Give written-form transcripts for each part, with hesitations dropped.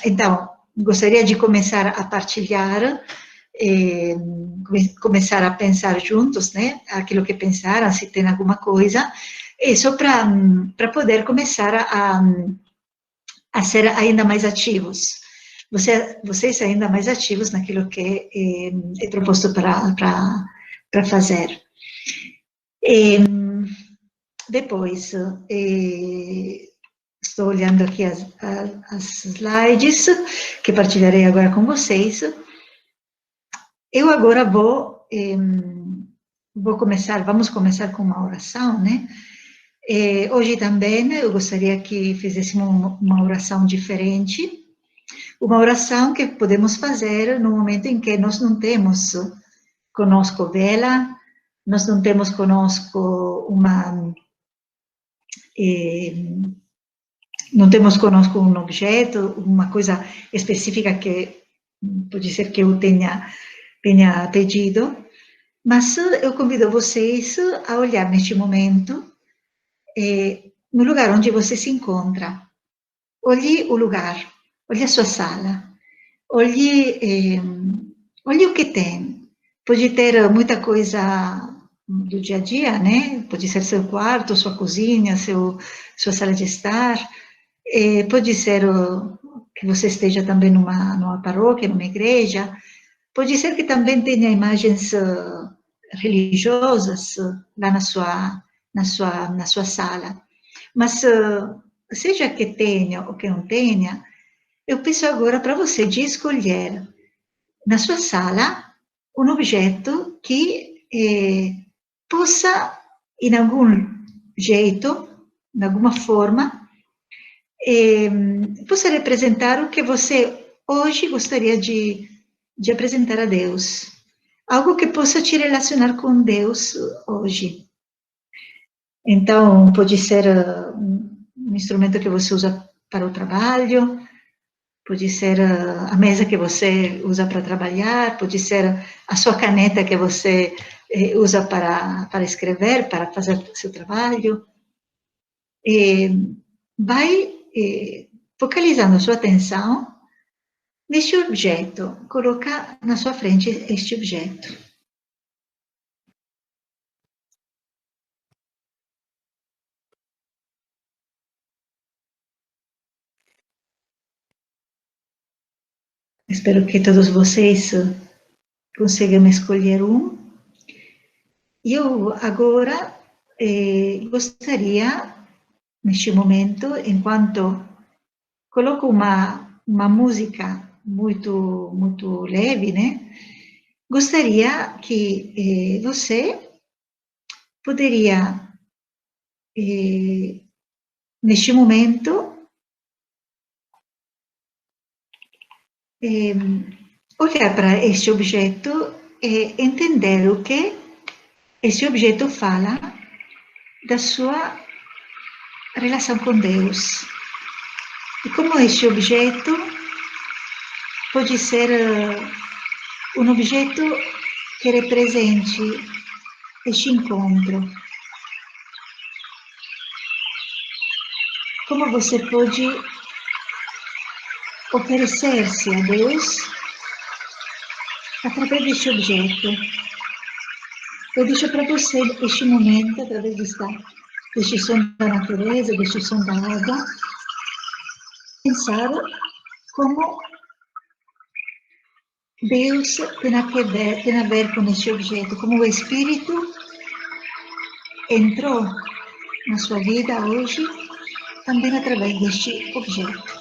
então, gostaria de começar a partilhar, começar a pensar juntos, né? Aquilo que pensaram, se tem alguma coisa, e só para poder começar a ser ainda mais ativos. Vocês ainda mais ativos naquilo que é proposto para fazer. Depois, estou olhando aqui as slides que partilharei agora com vocês. Eu agora vamos começar com uma oração, né? Hoje também eu gostaria que fizéssemos uma oração diferente, uma oração que podemos fazer no momento em que nós não temos conosco vela, nós não temos conosco não temos conosco um objeto, uma coisa específica que pode ser que eu tenha pedido, mas eu convido vocês a olhar neste momento no lugar onde você se encontra. Olhe o lugar, olhe a sua sala, olhe o que tem. Pode ter muita coisa do dia a dia, né? Pode ser seu quarto, sua cozinha, sua sala de estar. Pode ser que você esteja também numa paróquia, numa igreja. Pode ser que também tenha imagens religiosas lá na sua sala. Mas, seja que tenha ou que não tenha, eu peço agora para você de escolher na sua sala um objeto que possa, em algum jeito, de alguma forma, possa representar o que você hoje gostaria de apresentar a Deus. Algo que possa te relacionar com Deus hoje. Então, pode ser um instrumento que você usa para o trabalho, pode ser a mesa que você usa para trabalhar, pode ser a sua caneta que você usa para escrever, para fazer seu trabalho. Vai focalizando sua atenção neste objeto, coloca na sua frente este objeto. Espero que todos vocês consigam escolher um. E eu agora gostaria, neste momento, enquanto coloco uma música muito leve, né? Gostaria que você poderia, neste momento, olhar para este objeto e entender o que este objeto fala da sua relação com Deus. E como este objeto pode ser um objeto que represente este encontro. Como você pode oferecer-se a Deus através deste objeto. Eu deixo para você, este momento, através deste som da natureza, deste som da água, pensar como Deus tem a ver com este objeto, como o Espírito entrou na sua vida hoje, também através deste objeto.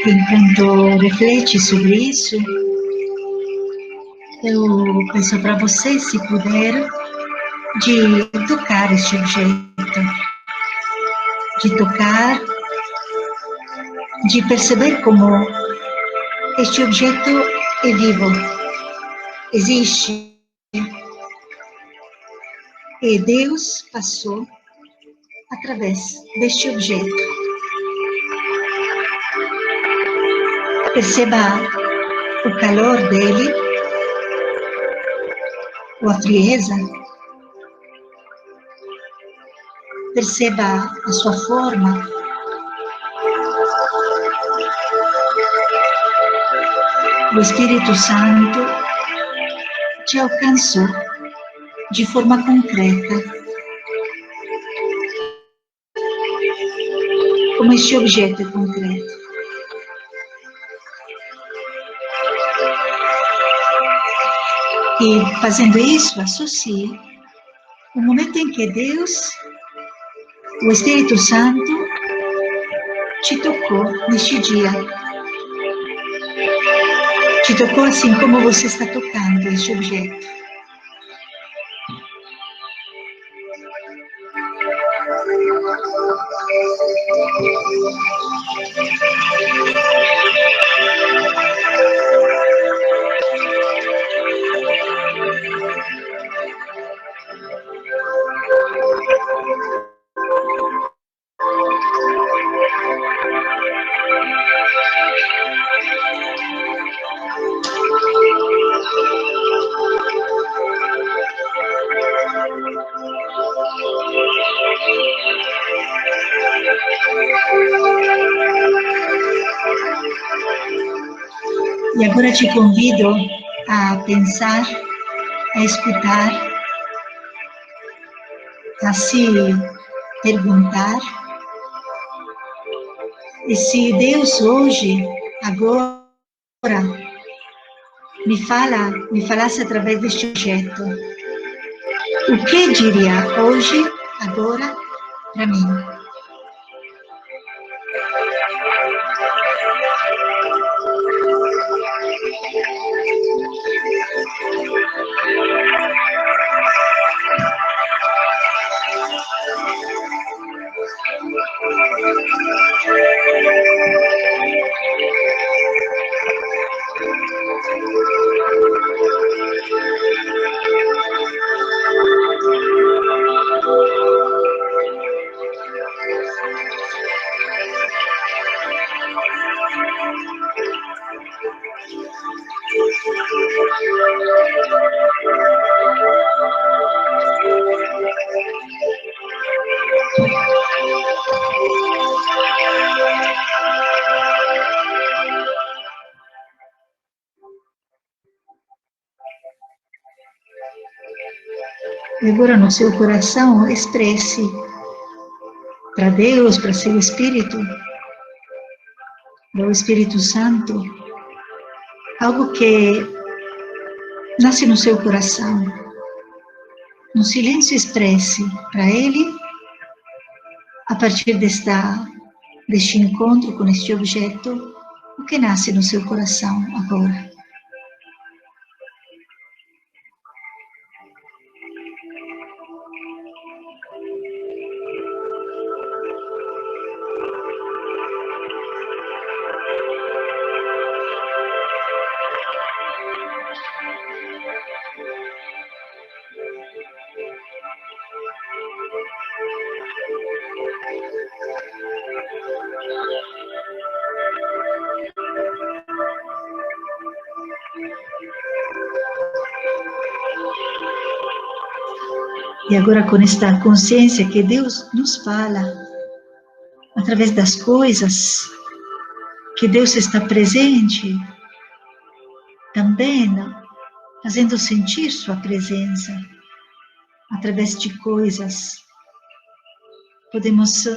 Enquanto reflete sobre isso, eu peço para você, se puder, de tocar este objeto, de tocar, de perceber como este objeto é vivo, existe, e Deus passou através deste objeto. Perceba o calor dele, ou a frieza. Perceba a sua forma. O Espírito Santo te alcançou de forma concreta, como este objeto é concreto. E fazendo isso, associe o momento em que Deus, o Espírito Santo, te tocou neste dia. Te tocou assim como você está tocando este objeto. E agora te convido a pensar, a escutar, a se perguntar, e se Deus hoje, agora, me falasse através deste objeto, o que diria hoje, agora, para mim? E agora no seu coração expresse para Deus, para seu Espírito, para o Espírito Santo, algo que nasce no seu coração. No silêncio expresse para Ele, a partir deste encontro com este objeto, o que nasce no seu coração agora. E agora com esta consciência que Deus nos fala através das coisas que Deus está presente também, fazendo sentir sua presença através de coisas. Podemos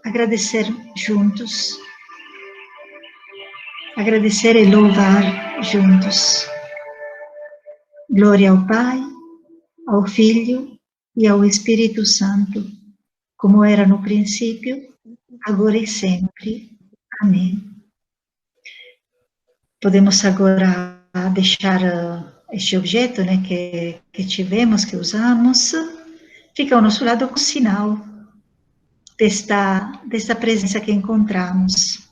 agradecer juntos, agradecer e louvar juntos. Glória ao Pai, ao Filho e ao Espírito Santo, como era no princípio, agora e sempre. Amém. Podemos agora deixar este objeto, né, que tivemos, que usamos, fica ao nosso lado com o sinal desta presença que encontramos.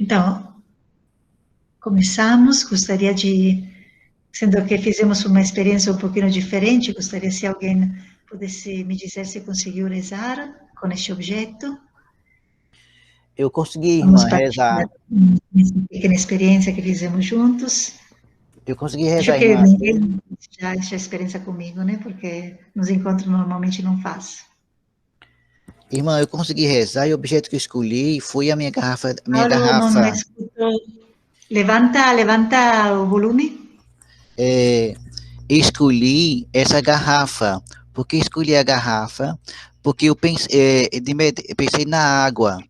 Então, começamos, gostaria de, sendo que fizemos uma experiência um pouquinho diferente, gostaria se alguém pudesse me dizer se conseguiu rezar com este objeto. Eu consegui, Vamos irmã, rezar. Essa pequena experiência que fizemos juntos. Eu consegui rezar, Acho que irmã. ninguém já essa experiência comigo, né? Porque nos encontros normalmente não faço. Irmã, eu consegui rezar e o objeto que eu escolhi foi a minha garrafa. Paulo, não escutou. Levanta o volume. Escolhi essa garrafa. Por que escolhi a garrafa? Porque eu pensei na água.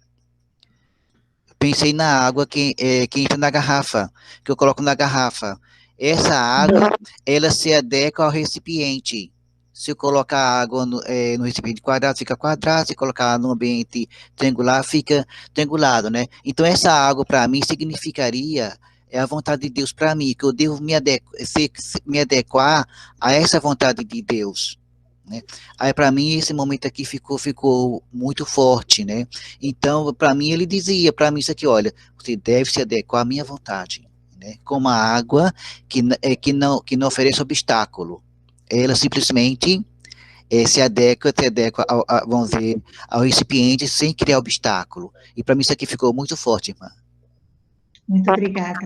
Pensei na água que entra na garrafa, que eu coloco na garrafa. Essa água, ela se adequa ao recipiente. Se eu colocar água no recipiente quadrado, fica quadrado. Se colocar no ambiente triangular, fica triangulado, né? Então, essa água, para mim, significaria a vontade de Deus para mim, que eu devo me adequar a essa vontade de Deus, né? Aí, para mim, esse momento aqui ficou muito forte, né? Então, para mim, ele dizia para mim isso aqui, olha, você deve se adequar à minha vontade, né? Como a água que não oferece obstáculo. Ela simplesmente se adequa vamos dizer, ao recipiente sem criar obstáculo. E para mim isso aqui ficou muito forte, irmã. Muito obrigada.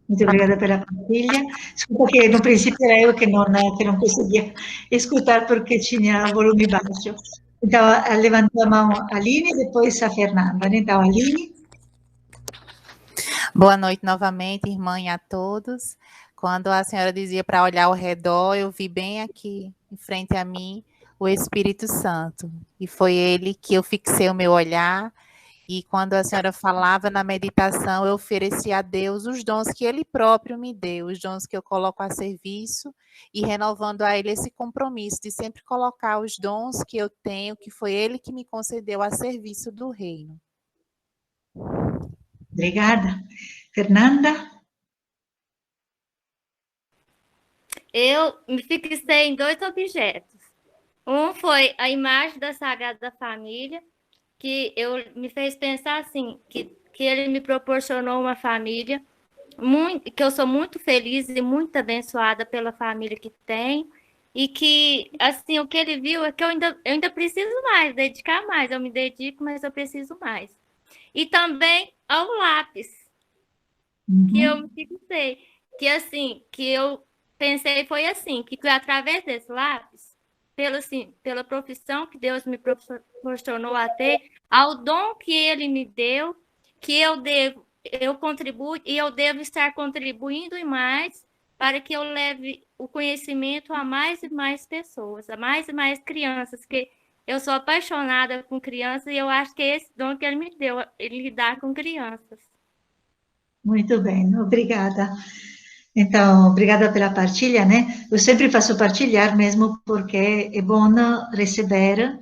Muito obrigada pela partilha. Desculpa que no princípio era eu que não conseguia escutar porque tinha volume baixo. Então, levantou a mão a Aline e depois a Fernanda. Então, Aline. Boa noite novamente, irmã, e a todos. Quando a senhora dizia para olhar ao redor, eu vi bem aqui, em frente a mim, o Espírito Santo. E foi ele que eu fixei o meu olhar. E quando a senhora falava na meditação, eu ofereci a Deus os dons que Ele próprio me deu, os dons que eu coloco a serviço, e renovando a Ele esse compromisso de sempre colocar os dons que eu tenho, que foi Ele que me concedeu a serviço do reino. Obrigada. Fernanda? Eu me fixei em 2 objetos. Um foi a imagem da Sagrada Família, que me fez pensar assim, que ele me proporcionou uma família, que eu sou muito feliz e muito abençoada pela família que tenho, e que, assim, o que ele viu é que eu ainda preciso mais, dedicar mais, eu me dedico, mas eu preciso mais. E também ao lápis, que eu me fixei, que assim, que eu pensei foi assim, que através desse lápis, pela profissão que Deus me proporcionou a ter, ao dom que Ele me deu, que eu contribuo e eu devo estar contribuindo e mais para que eu leve o conhecimento a mais e mais pessoas, a mais e mais crianças, que eu sou apaixonada com crianças e eu acho que é esse dom que Ele me deu, ele lidar com crianças. Muito bem, obrigada. Então, obrigada pela partilha, né? Eu sempre faço partilhar mesmo porque é bom receber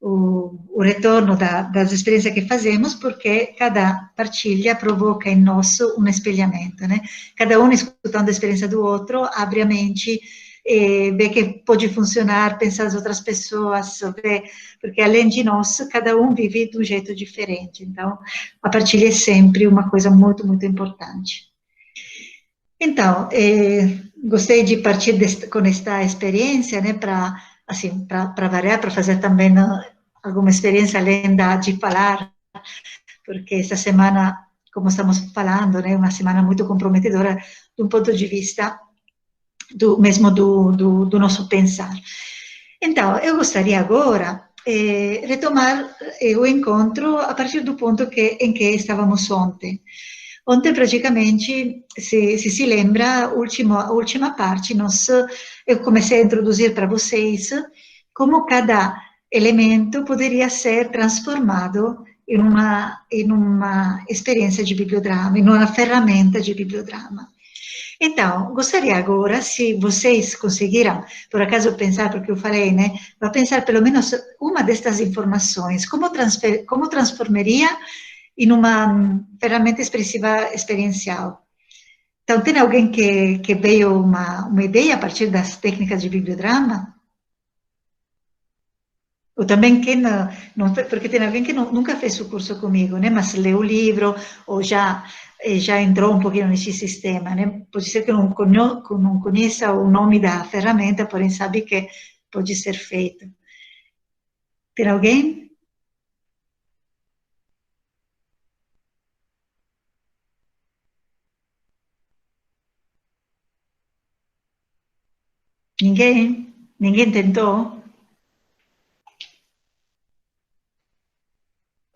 o retorno das experiências que fazemos, porque cada partilha provoca em nós um espelhamento, né? Cada um escutando a experiência do outro, abre a mente, vê que pode funcionar, pensar as outras pessoas, porque além de nós, cada um vive de um jeito diferente. Então, a partilha é sempre uma coisa muito, muito importante. Então, gostei de partir com esta experiência, né, para variar, para fazer também alguma experiência além de falar, porque essa semana, como estamos falando, né, uma semana muito comprometedora do ponto de vista do nosso pensar. Então, eu gostaria agora retomar o encontro a partir do ponto em que estávamos ontem. Ontem, praticamente, se lembra, a última parte, eu comecei a introduzir para vocês como cada elemento poderia ser transformado em uma experiência de bibliodrama, em uma ferramenta de bibliodrama. Então, gostaria agora, se vocês conseguiram, por acaso, pensar, porque eu falei, né, para pensar pelo menos uma destas informações, como transformaria em uma ferramenta expressiva experiencial. Então, tem alguém que veio uma ideia a partir das técnicas de bibliodrama? Ou também quem não, porque tem alguém que nunca fez o curso comigo, né, mas leu o livro, ou já entrou um pouquinho nesse sistema, né? Pode ser que não conheça o nome da ferramenta, porém sabe que pode ser feito. Tem alguém? Ninguém? Ninguém tentou?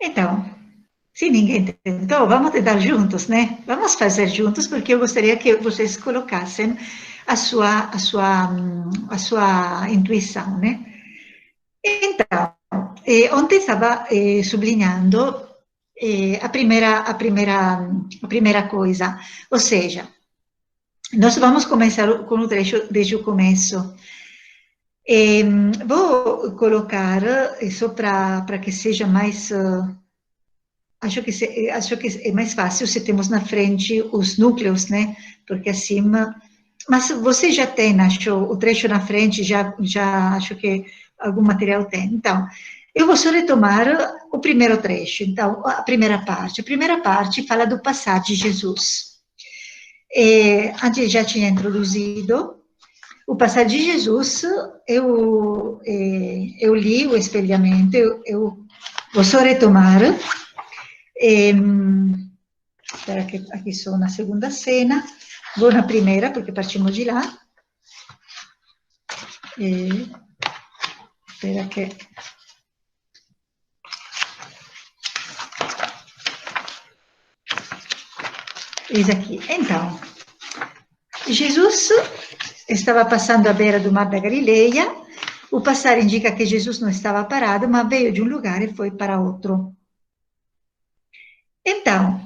Então, se ninguém tentou, vamos tentar juntos, né? Vamos fazer juntos, porque eu gostaria que vocês colocassem a sua intuição, né? Então, ontem estava sublinhando a primeira coisa, ou seja, nós vamos começar com o trecho desde o começo. Vou colocar, só para que seja mais... acho que é mais fácil se temos na frente os núcleos, né? Porque assim... Mas você já tem, acho, o trecho na frente, já acho que algum material tem. Então, eu vou só retomar o primeiro trecho. Então, a primeira parte. A primeira parte fala do passar de Jesus. Antes já tinha introduzido. O passar de Jesus, eu li o espelhamento, eu vou só retomar. Espera que aqui sou na segunda cena. Vou na primeira, porque partimos de lá. Espera que... Eis aqui. Então, Jesus estava passando à beira do mar da Galileia. O passar indica que Jesus não estava parado, mas veio de um lugar e foi para outro. Então,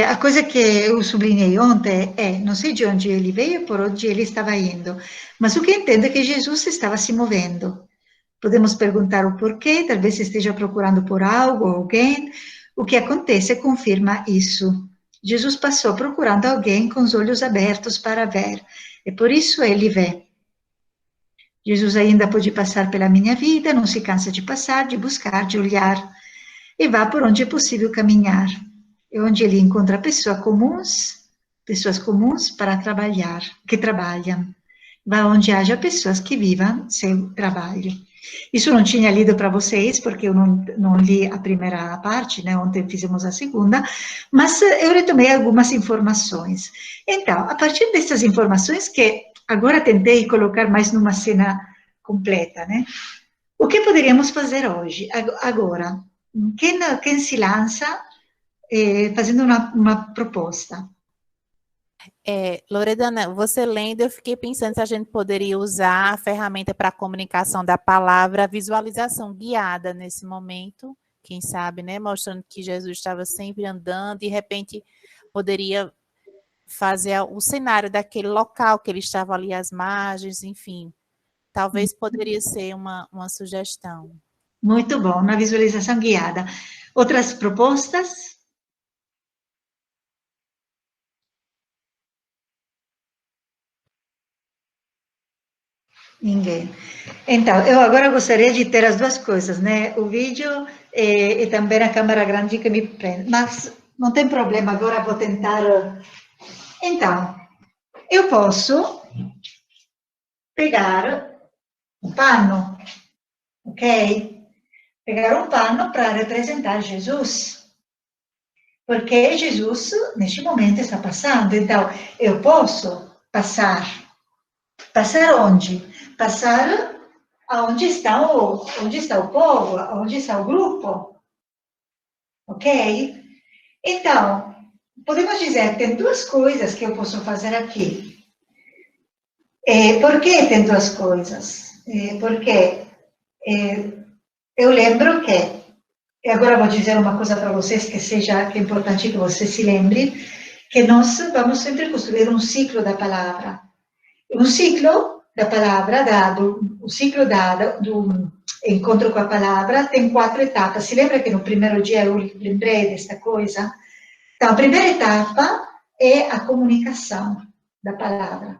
a coisa que eu sublinhei ontem não sei de onde ele veio e por onde ele estava indo, mas o que entendo é que Jesus estava se movendo. Podemos perguntar o porquê, talvez esteja procurando por algo ou alguém. O que acontece confirma isso. Jesus passou procurando alguém com os olhos abertos para ver, e por isso ele vê. Jesus ainda pode passar pela minha vida, não se cansa de passar, de buscar, de olhar, e vá por onde é possível caminhar. É onde ele encontra pessoas comuns para trabalhar, que trabalham. Vá onde haja pessoas que vivam seu trabalho. Isso não tinha lido para vocês, porque eu não li a primeira parte, né? Ontem fizemos a segunda, mas eu retomei algumas informações. Então, a partir dessas informações, que agora tentei colocar mais numa cena completa, né? O que poderíamos fazer hoje, agora? Quem se lança fazendo uma proposta? Loredana, você lendo, eu fiquei pensando se a gente poderia usar a ferramenta para comunicação da palavra, a visualização guiada nesse momento, quem sabe, né? Mostrando que Jesus estava sempre andando, e de repente poderia fazer o cenário daquele local que ele estava ali às margens, enfim. Talvez poderia ser uma sugestão. Muito bom, uma visualização guiada. Outras propostas? Ninguém. Então, eu agora gostaria de ter as duas coisas, né? O vídeo e também a câmera grande que me prende. Mas não tem problema, agora vou tentar. Então, eu posso pegar um pano, ok? Pegar um pano para representar Jesus. Porque Jesus, neste momento, está passando. Então, eu posso passar. Passar onde? Passar onde está o povo, onde está o grupo. Ok? Então, podemos dizer que tem duas coisas que eu posso fazer aqui. Por que tem duas coisas? Porque eu lembro que, e agora vou dizer uma coisa para vocês que é importante que vocês se lembrem, que nós vamos sempre construir um ciclo da palavra. Um ciclo da palavra, o ciclo do encontro com a palavra, tem 4 etapas. Se lembra que no primeiro dia eu lembrei desta coisa? Então, a primeira etapa é a comunicação da palavra.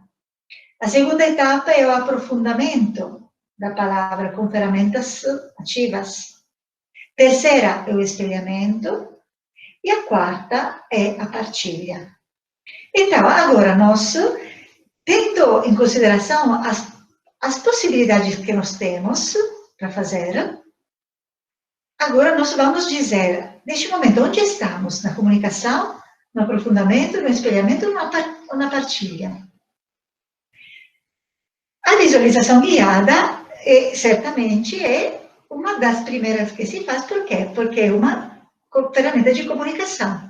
A segunda etapa é o aprofundamento da palavra com ferramentas ativas. Terceira é o espelhamento. E a quarta é a partilha. Então, agora, nós, tendo em consideração as possibilidades que nós temos para fazer, agora nós vamos dizer, neste momento, onde estamos? Na comunicação, no aprofundamento, no espelhamento ou na partilha? A visualização guiada, certamente, é uma das primeiras que se faz. Por quê? Porque é uma ferramenta de comunicação.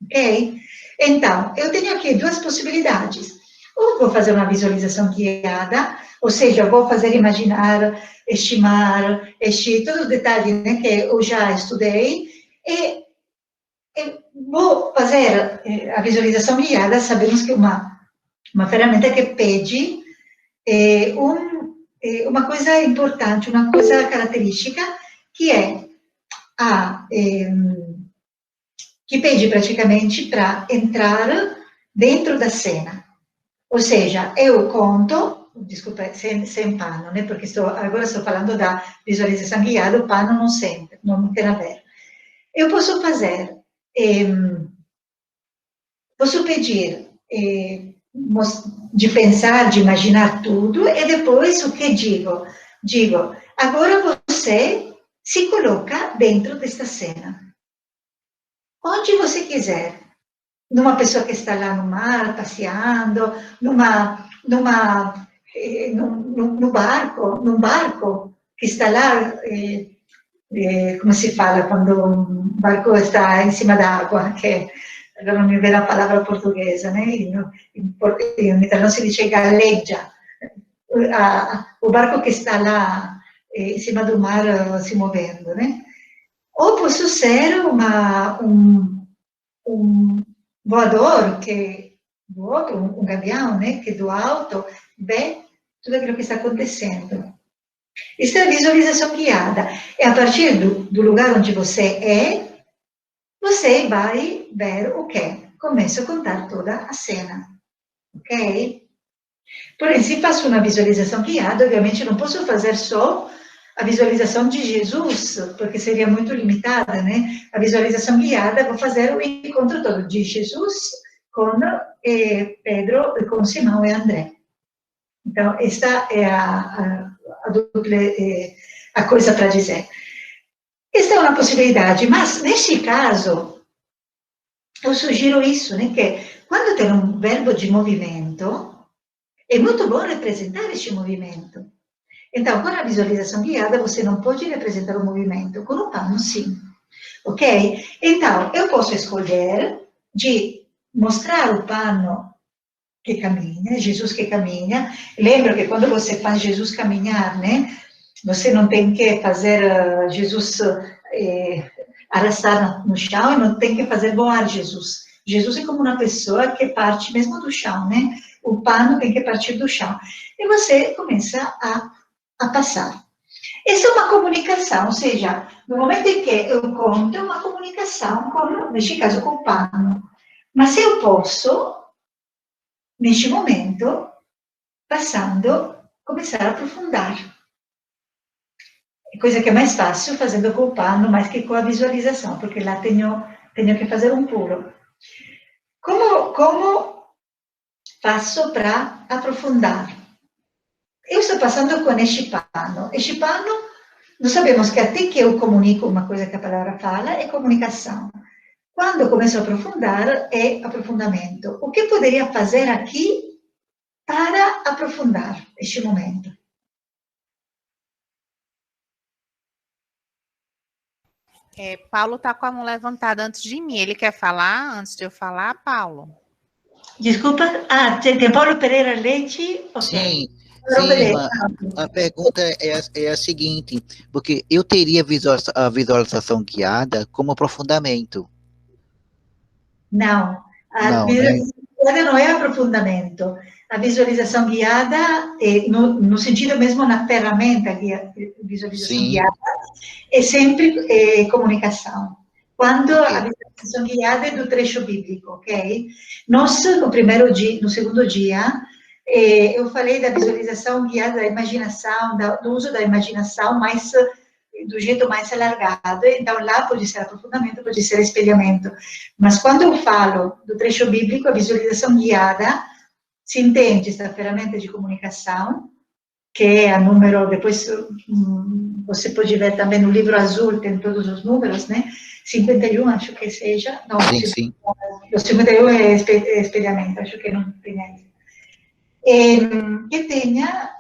Ok? Então, eu tenho aqui 2 possibilidades. Ou vou fazer uma visualização guiada, ou seja, vou fazer imaginar, estimar, todos os detalhes, né, que eu já estudei, e vou fazer a visualização guiada. Sabemos que é uma ferramenta que pede uma coisa importante, uma coisa característica, que é que pede praticamente para entrar dentro da cena. Ou seja, eu conto, desculpa, sem pano, né, porque agora estou falando da visualização guiada, o pano não tem a ver. Eu posso fazer, posso pedir de pensar, de imaginar tudo, e depois o que digo? Digo, agora você se coloca dentro desta cena. Onde você quiser. Numa pessoa que está lá no mar, passeando, num barco que está lá, como se fala quando um barco está em cima da água, que agora não me vem a palavra portuguesa, né? Em italiano se diz galleggia. O barco que está lá em cima do mar se movendo, né? Ou posso ser um voador que do outro, um gavião, né? Que do alto vê tudo aquilo que está acontecendo. Isso é a visualização guiada. E a partir do lugar onde você vai ver o quê? Começo a contar toda a cena. Ok? Porém, se faço uma visualização guiada, obviamente não posso fazer só a visualização de Jesus, porque seria muito limitada, né? A visualização guiada, vou fazer o encontro todo de Jesus com Pedro, com Simão e André. Então, esta é a coisa para dizer. Esta é uma possibilidade, mas, neste caso, eu sugiro isso, né? Que quando tem um verbo de movimento, é muito bom representar este movimento. Então, com a visualização guiada, você não pode representar o movimento. Com o pano, sim. Ok? Então, eu posso escolher de mostrar o pano que caminha, Jesus que caminha. Lembra que quando você faz Jesus caminhar, né? Você não tem que fazer Jesus arrastar no chão e não tem que fazer voar Jesus. Jesus é como uma pessoa que parte mesmo do chão, né? O pano tem que partir do chão. E você começa a passar. Essa é uma comunicação, ou seja, no momento em que eu conto, é uma comunicação, neste caso, com o pano. Mas eu posso, neste momento, começar a aprofundar. Coisa que é mais fácil fazendo com o pano, mais que com a visualização, porque lá tenho que fazer um pulo. Como faço para aprofundar? Eu estou passando com este pano. Este pano, nós sabemos que até que eu comunico uma coisa que a palavra fala, é comunicação. Quando eu começo a aprofundar, é aprofundamento. O que eu poderia fazer aqui para aprofundar este momento? Paulo está com a mão levantada antes de mim. Ele quer falar antes de eu falar, Paulo? Desculpa. Tem Paulo Pereira Leite? Sim, Paulo Pereira. irmã. A pergunta é a seguinte, porque eu teria a visualização guiada como aprofundamento. Não, a Não, né? visualização guiada não é aprofundamento. A visualização guiada, no sentido mesmo na ferramenta visualização Sim. guiada, é sempre comunicação. Quando a visualização guiada é do trecho bíblico, ok? Nós, no segundo dia, eu falei da visualização guiada da imaginação, do uso da imaginação, mas do jeito mais alargado. Então, lá pode ser aprofundamento, pode ser espelhamento. Mas quando eu falo do trecho bíblico, a visualização guiada, se entende esta ferramenta de comunicação, que é a número, depois você pode ver também no livro azul, tem todos os números, né? 51, acho que seja. Não, Sim. O 51 é espelhamento, acho que não tem aí. Que tenha,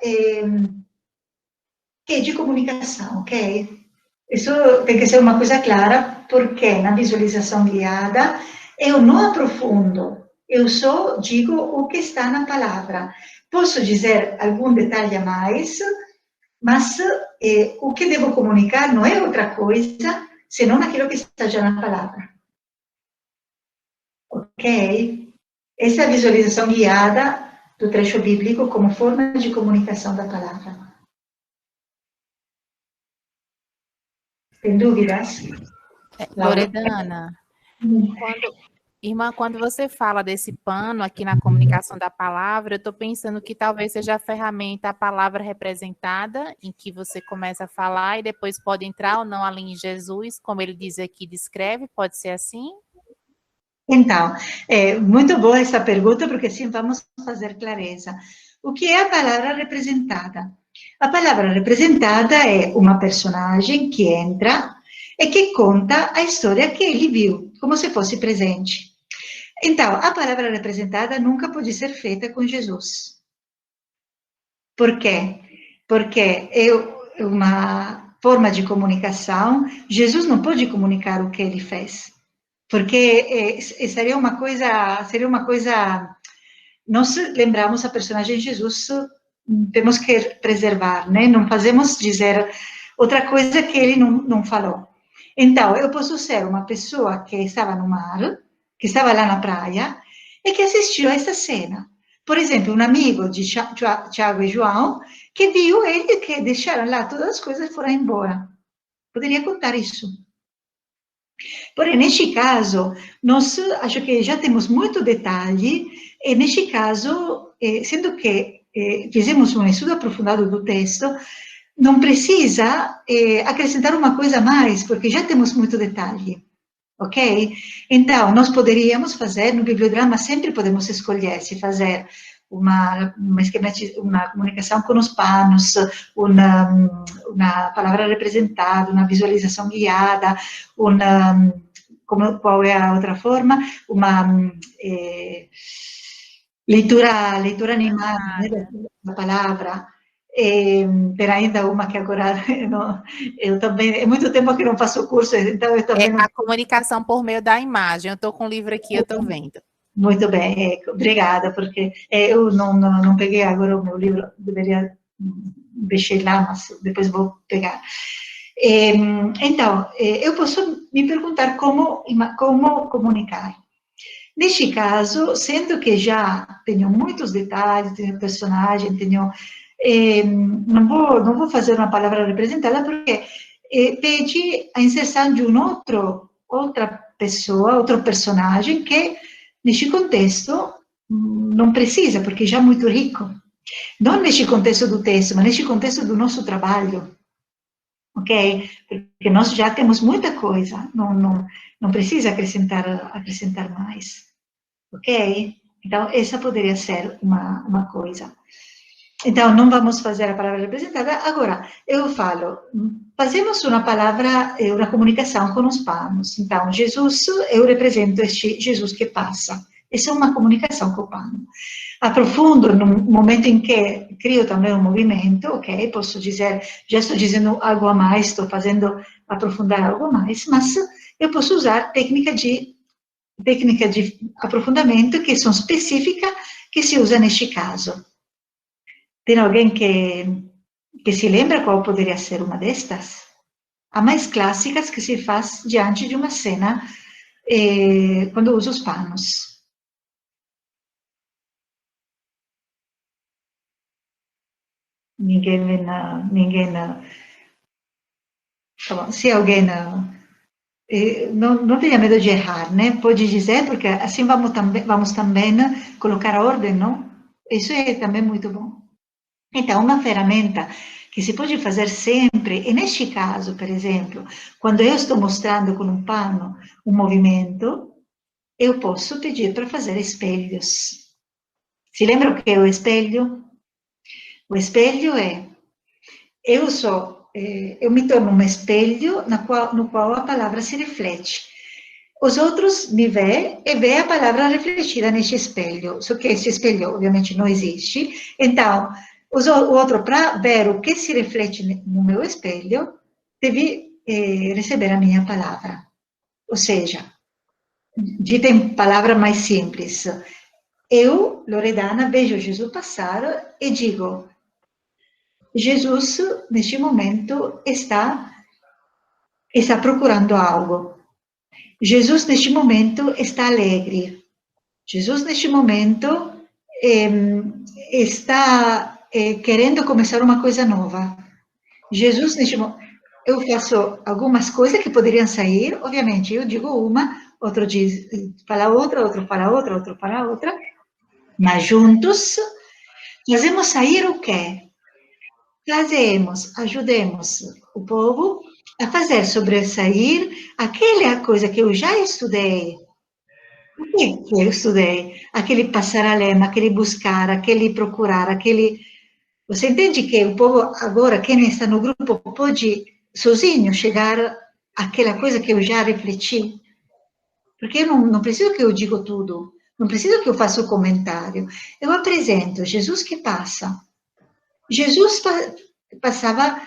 que é de comunicação, ok? Isso tem que ser uma coisa clara, porque na visualização guiada eu não aprofundo, eu só digo o que está na palavra. Posso dizer algum detalhe a mais, mas o que devo comunicar não é outra coisa, senão aquilo que está já na palavra. Ok? Essa é a visualização guiada do trecho bíblico como forma de comunicação da palavra. Tem dúvidas? Loredana, irmã, quando você fala desse pano aqui na comunicação da palavra, eu estou pensando que talvez seja a ferramenta, a palavra representada, em que você começa a falar e depois pode entrar ou não ali em Jesus, como ele diz aqui, descreve, pode ser assim? Então, muito boa essa pergunta, porque assim vamos fazer clareza. O que é a palavra representada? A palavra representada é uma personagem que entra e que conta a história que ele viu, como se fosse presente. Então, a palavra representada nunca pode ser feita com Jesus. Por quê? Porque é uma forma de comunicação. Jesus não pode comunicar o que ele fez, porque seria uma coisa. Nós lembramos a personagem Jesus, temos que preservar, né? Não fazemos dizer outra coisa que ele não falou. Então, eu posso ser uma pessoa que estava no mar, que estava lá na praia, e que assistiu a essa cena. Por exemplo, um amigo de Tiago e João, que viu ele que deixaram lá todas as coisas e foram embora. Poderia contar isso. Porém, neste caso, nós acho que já temos muito detalhe, e neste caso, sendo que fizemos um estudo aprofundado do texto, não precisa acrescentar uma coisa a mais, porque já temos muito detalhe, ok? Então, nós poderíamos fazer, no bibliodrama sempre podemos escolher se fazer uma comunicação com os panos, uma palavra representada, uma visualização guiada, qual é a outra forma? Uma leitura animada, né, da palavra. Tem ainda uma que agora eu também, é muito tempo que não faço curso, então eu também não... A comunicação por meio da imagem. Eu estou com o livro aqui, eu estou vendo. Muito bem, obrigada, porque eu não peguei agora o meu livro, deveria deixar lá, mas depois vou pegar. Então, eu posso me perguntar como comunicar. Neste caso, sendo que já tenho muitos detalhes, tenho personagem, não vou fazer uma palavra representada, porque pede a inserção de outra pessoa, outro personagem, que neste contexto não precisa, porque já é muito rico. Não neste contexto do texto, mas neste contexto do nosso trabalho. Ok? Porque nós já temos muita coisa, não precisa acrescentar mais. Ok? Então, essa poderia ser uma coisa. Então, não vamos fazer a palavra representada. Agora, eu falo, fazemos uma comunicação com os panos. Então, Jesus, eu represento este Jesus que passa. Essa é uma comunicação com o pano. Aprofundo no momento em que crio também um movimento, ok? Posso dizer, já estou dizendo algo a mais, estou fazendo aprofundar algo mais, mas eu posso usar técnica de aprofundamento que são específicas, que se usa neste caso. Tem alguém que se lembra qual poderia ser uma destas? A mais clássicas que se faz diante de uma cena, quando usa os panos. Ninguém tá bom, se alguém não tenha medo de errar, né? Pode dizer, porque assim vamos também colocar a ordem, não? Isso é também muito bom. Então, uma ferramenta que se pode fazer sempre, e neste caso, por exemplo, quando eu estou mostrando com um pano um movimento, eu posso pedir para fazer espelhos. Se lembra o que é o espelho? O espelho é, eu me torno um espelho no qual a palavra se reflete. Os outros me veem e veem a palavra refletida neste espelho, só que esse espelho, obviamente, não existe. Então, o outro, para ver o que se reflete no meu espelho, deve receber a minha palavra. Ou seja, dita em palavra mais simples, eu, Loredana, vejo Jesus passar e digo, Jesus, neste momento, está procurando algo. Jesus, neste momento, está alegre. Jesus, neste momento, está querendo começar uma coisa nova. Jesus, neste momento, eu faço algumas coisas que poderiam sair, obviamente, eu digo uma, outro diz, fala outra, outro fala outra, outro fala outra, mas juntos fazemos sair o quê? Ajudemos o povo a fazer sobressair aquela coisa que eu já estudei. O que eu estudei? Aquele passar a lema, aquele buscar, aquele procurar, aquele... Você entende que o povo agora, quem está no grupo, pode sozinho chegar àquela coisa que eu já refleti? Porque eu não preciso que eu diga tudo, não preciso que eu faça o comentário. Eu apresento Jesus que passa. Jesus passava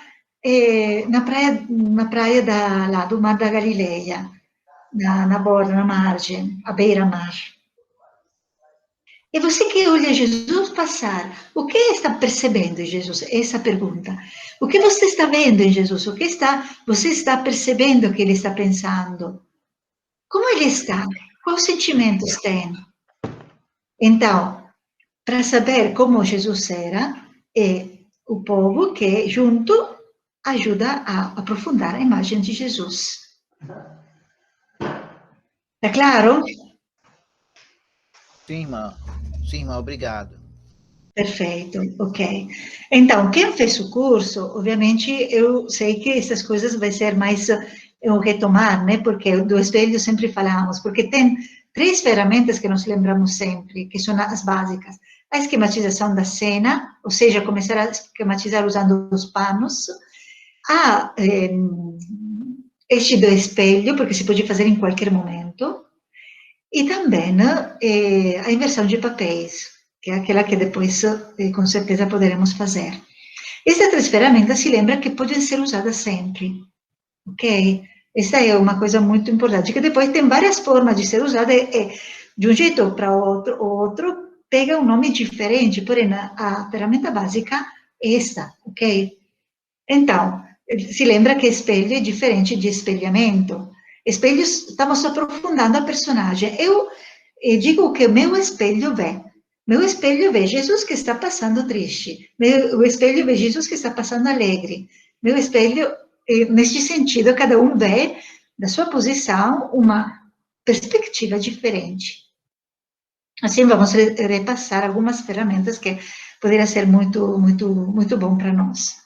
na praia lá do Mar da Galileia, na borda, na margem, à beira-mar. E você que olha Jesus passar, o que está percebendo em Jesus? Essa pergunta. O que você está vendo em Jesus? O que você está percebendo que ele está pensando? Como ele está? Quais sentimentos tem? Então, para saber como Jesus era, é o povo que, junto, ajuda a aprofundar a imagem de Jesus. Está claro? Sim, irmã, obrigado. Perfeito, ok. Então, quem fez o curso, obviamente, eu sei que essas coisas vai ser mais um retomar, né? Porque do espelho sempre falamos, porque tem 3 ferramentas que nós lembramos sempre, que são as básicas. A esquematização da cena, ou seja, começar a esquematizar usando os panos. Este do espelho, porque se pode fazer em qualquer momento. E também a inversão de papéis, que é aquela que depois, com certeza, poderemos fazer. Essas 3 ferramentas, se lembra que podem ser usadas sempre, ok? Essa é uma coisa muito importante, que depois tem várias formas de ser usada, de um jeito para o outro pega um nome diferente, porém, a ferramenta básica é esta, ok? Então, se lembra que espelho é diferente de espelhamento. Espelhos, estamos aprofundando a personagem. Eu digo que o meu espelho vê. Meu espelho vê Jesus que está passando triste. Meu espelho vê Jesus que está passando alegre. Meu espelho, neste sentido, cada um vê, da sua posição, uma perspectiva diferente. Assim, vamos repassar algumas ferramentas que poderiam ser muito, muito, muito bom para nós.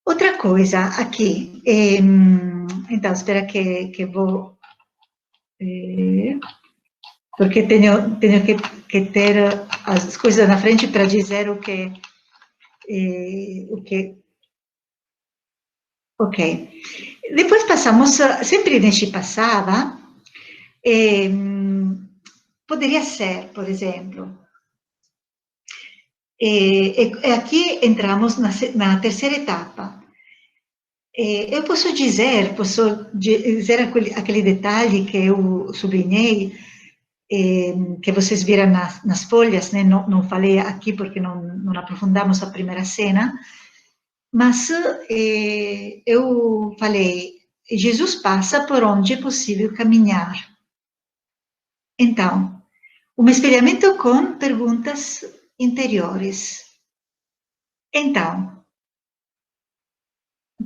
Outra coisa aqui, então, espera que vou, porque tenho que ter as coisas na frente para dizer o que, ok. Depois passamos, sempre neste passava, poderia ser, por exemplo, aqui entramos na terceira etapa. Eu posso dizer aquele detalhe que eu sublinhei, que vocês viram nas folhas, né? Não falei aqui porque não aprofundamos a primeira cena, mas eu falei, Jesus passa por onde é possível caminhar. Então, um espelhamento com perguntas interiores. Então,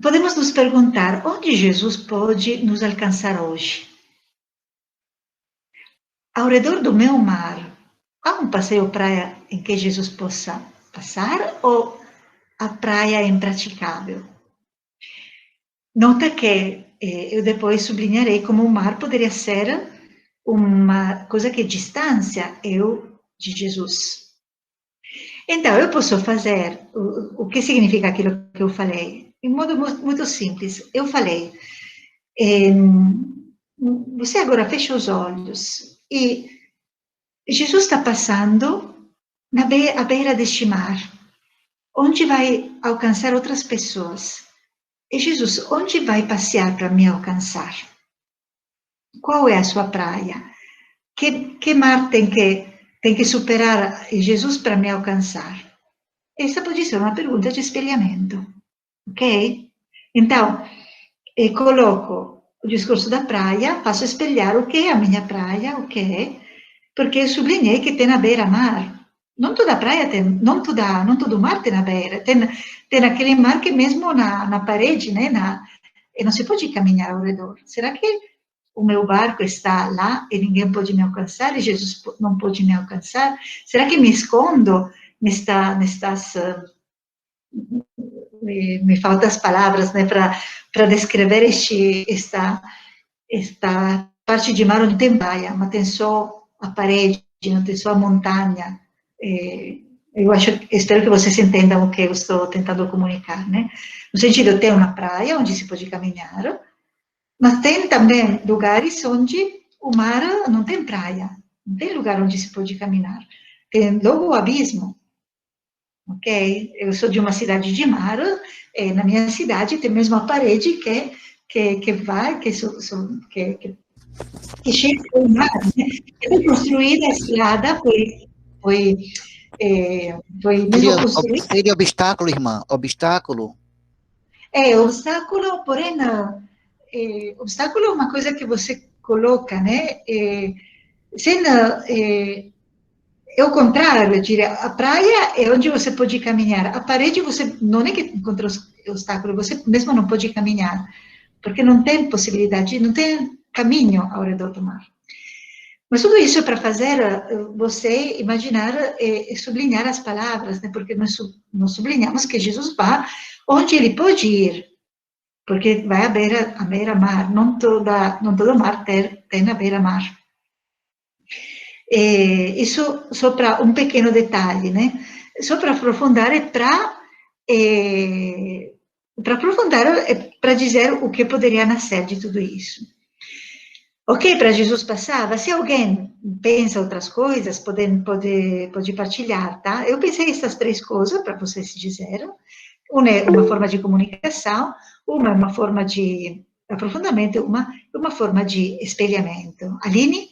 podemos nos perguntar onde Jesus pode nos alcançar hoje. Ao redor do meu mar, há um passeio praia em que Jesus possa passar ou a praia é impraticável? Nota que eu depois sublinharei como o mar poderia ser uma coisa que distancia eu de Jesus. Então, eu posso fazer o que significa aquilo que eu falei, de modo muito simples. Eu falei, você agora fecha os olhos e Jesus está passando à beira deste mar, onde vai alcançar outras pessoas. E Jesus, onde vai passear para me alcançar? Qual é a sua praia? Que mar tem que superar Jesus para me alcançar? Essa pode ser uma pergunta de espelhamento, ok? Então, coloco o discorso da praia, faço espelhar o que é a minha praia, o que é, porque eu sublinhei que tem a beira-mar. Não toda praia tem, não todo mar tem a beira, tem aquele mar que mesmo na parede, né, e não se pode caminhar ao redor. Será que o meu barco está lá e ninguém pode me alcançar e Jesus não pode me alcançar? Será que me escondo me faltam as palavras, né, para descrever esta parte de mar onde tem praia, mas tem só a parede, não tem só a montanha. Espero que vocês entendam o que eu estou tentando comunicar, né? No sentido, tem uma praia onde se pode caminhar, mas tem também lugares onde o mar não tem praia, não tem lugar onde se pode caminhar. Tem logo o abismo, ok? Eu sou de uma cidade de mar, na minha cidade tem mesmo a parede que chega ao mar, né? Foi construída a estrada, foi mesmo construída. Seria obstáculo, irmã? Obstáculo? Obstáculo, porém, obstáculo é uma coisa que você coloca, né? É o contrário, eu diria, a praia é onde você pode caminhar, a parede você não é que encontra obstáculo, você mesmo não pode caminhar, porque não tem possibilidade, não tem caminho ao redor do mar. Mas tudo isso é para fazer você imaginar e sublinhar as palavras, né? Porque nós sublinhamos que Jesus vai onde ele pode ir, porque vai à beira-mar, não todo mar tem a beira-mar. Isso só para um pequeno detalhe, né? Só para aprofundar para dizer o que poderia nascer de tudo isso. Ok, para Jesus passava. Se alguém pensa outras coisas, pode partilhar, tá? Eu pensei essas três coisas para vocês dizerem. Uma é uma forma de comunicação, uma é uma forma de aprofundamento, uma forma de espelhamento. Aline?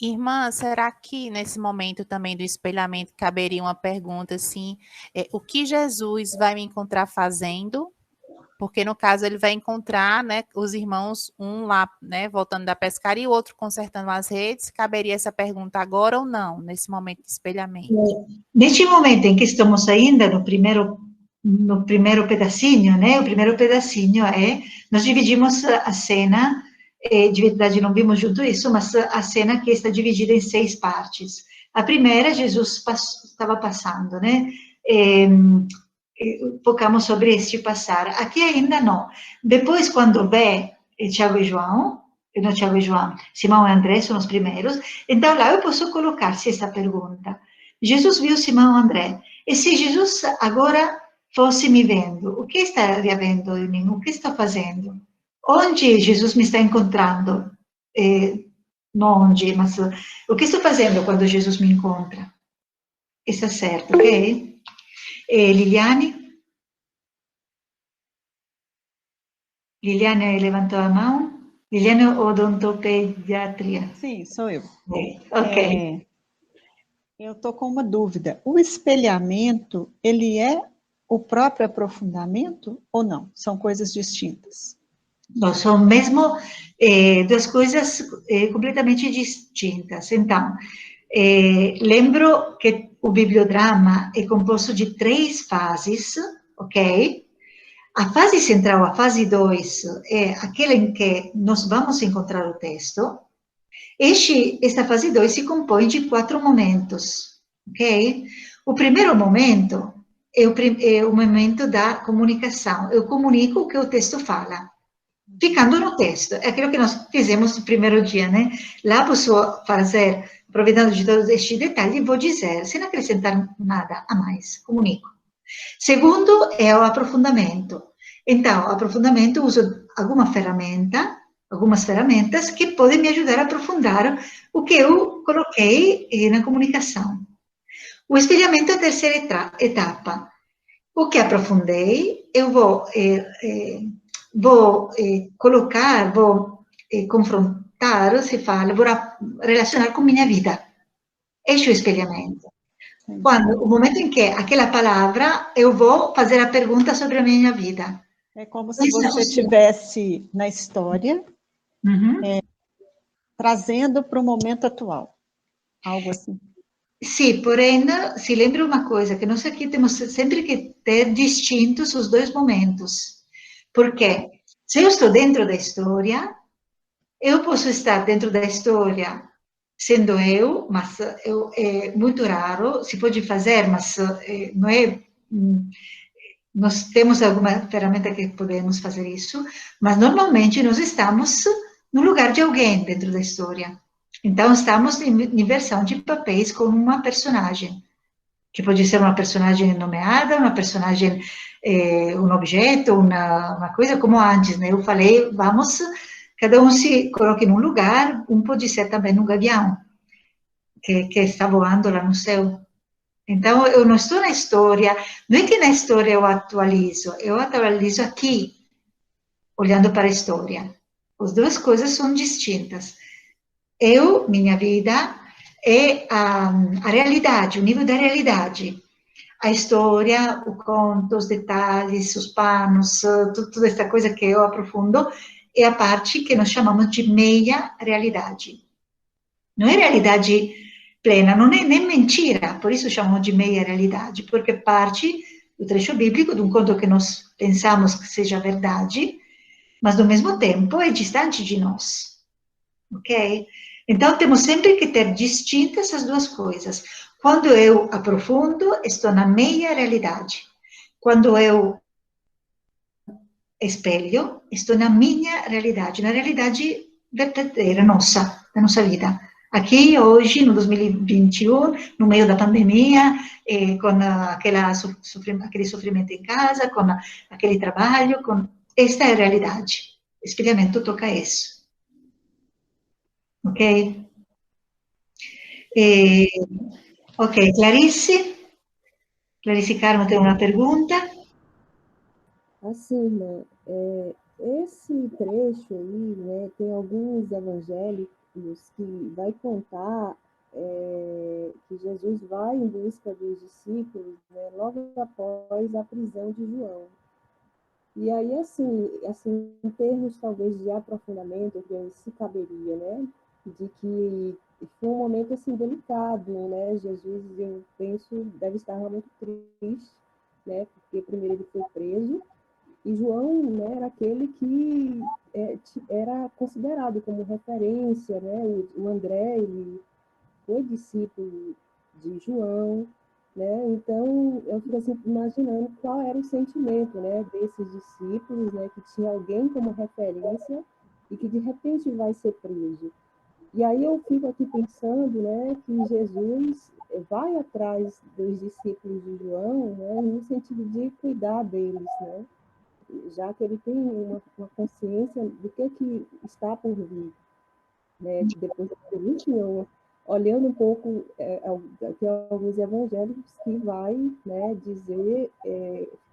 Irmã, será que nesse momento também do espelhamento caberia uma pergunta assim, o que Jesus vai me encontrar fazendo? Porque no caso ele vai encontrar, né, os irmãos, um lá, né, voltando da pescaria e o outro consertando as redes. Caberia essa pergunta agora ou não, nesse momento de espelhamento? Neste momento em que estamos ainda no primeiro pedacinho, né? O primeiro pedacinho nós dividimos a cena, de verdade não vimos junto isso, mas a cena que está dividida em 6 partes. A primeira, Jesus estava passando, né? Focamos sobre este passar. Aqui ainda não. Depois, quando vê Tiago e João, não Tiago e João, Simão e André são os primeiros, então lá eu posso colocar-se essa pergunta. Jesus viu Simão e André. E se Jesus agora fosse me vendo, o que estaria vendo em mim? O que está fazendo? Onde Jesus me está encontrando? Não onde, mas o que estou fazendo quando Jesus me encontra? Isso é certo, ok? Liliane? Liliane levantou a mão. Liliane, odontopediatria. Sim, sou eu. Ok. Eu estou com uma dúvida. O espelhamento, ele é o próprio aprofundamento ou não? São coisas distintas? Não, são mesmo duas coisas completamente distintas. Então, lembro que o bibliodrama é composto de 3 fases, ok? A fase central, a fase 2, é aquela em que nós vamos encontrar o texto. Esta fase 2 se compõe de 4 momentos, ok? O primeiro momento é o momento da comunicação. Eu comunico o que o texto fala, ficando no texto. É aquilo que nós fizemos no primeiro dia, né? Lá posso fazer, aproveitando de todos estes detalhes, vou dizer, sem acrescentar nada a mais, comunico. Segundo é o aprofundamento. Então, aprofundamento, uso algumas ferramentas que podem me ajudar a aprofundar o que eu coloquei na comunicação. O espelhamento é a terceira etapa. O que aprofundei, eu vou colocar, vou confrontar, se fala, vou relacionar com minha vida. Este é o espelhamento. Quando, o momento em que aquela palavra, eu vou fazer a pergunta sobre a minha vida. É como se você estivesse na história, trazendo para o momento atual. Algo assim. Sim, porém, se lembra uma coisa, que nós aqui temos sempre que ter distintos os 2 momentos. Porque se eu estou dentro da história, eu posso estar dentro da história sendo eu, mas é muito raro, se pode fazer, mas não é... Nós temos alguma ferramenta que podemos fazer isso, mas normalmente nós estamos no lugar de alguém dentro da história. Então, estamos em inversão de papéis com uma personagem, que pode ser uma personagem nomeada, uma personagem, um objeto, uma coisa como antes, né? Eu falei, vamos, cada um se coloque num lugar, pode ser também um gavião, que está voando lá no céu. Então, eu não estou na história, não é que na história eu atualizo aqui, olhando para a história. As 2 coisas são distintas. Minha vida, é a realidade, o nível da realidade. A história, o conto, os detalhes, os panos, toda essa coisa que eu aprofundo, é a parte que nós chamamos de meia realidade. Não é realidade plena, não é nem mentira, por isso chamamos de meia realidade, porque parte do trecho bíblico, de um conto que nós pensamos que seja verdade, mas, ao mesmo tempo, é distante de nós, ok? Então, temos sempre que ter distintas essas 2 coisas. Quando eu aprofundo, estou na meia realidade. Quando eu espelho, estou na minha realidade, na realidade verdadeira nossa, da nossa vida. Aqui, hoje, no 2021, no meio da pandemia, com aquele sofrimento em casa, com aquele trabalho, esta é a realidade. Espelhamento toca isso. Ok? Ok, Clarice? Clarice Carmo tem uma pergunta? Assim, né, esse trecho aí, né, tem alguns evangélicos que vai contar que Jesus vai em busca dos discípulos, né, logo após a prisão de João. E aí, assim, em termos talvez de aprofundamento, que se caberia, né, de que foi um momento assim delicado, né? Jesus, eu penso, deve estar muito triste, né? Porque primeiro ele foi preso e João, né, era aquele que era considerado como referência, né? O André, ele foi discípulo de João, né? Então, eu fico assim, imaginando qual era o sentimento, né, desses discípulos, né, que tinha alguém como referência e que de repente vai ser preso. E aí eu fico aqui pensando, né, que Jesus vai atrás dos discípulos de João, né, no sentido de cuidar deles, né, já que ele tem uma consciência do que está por vir, né, que depois enfim, olhando um pouco aqui alguns evangélicos que vai, né, dizer,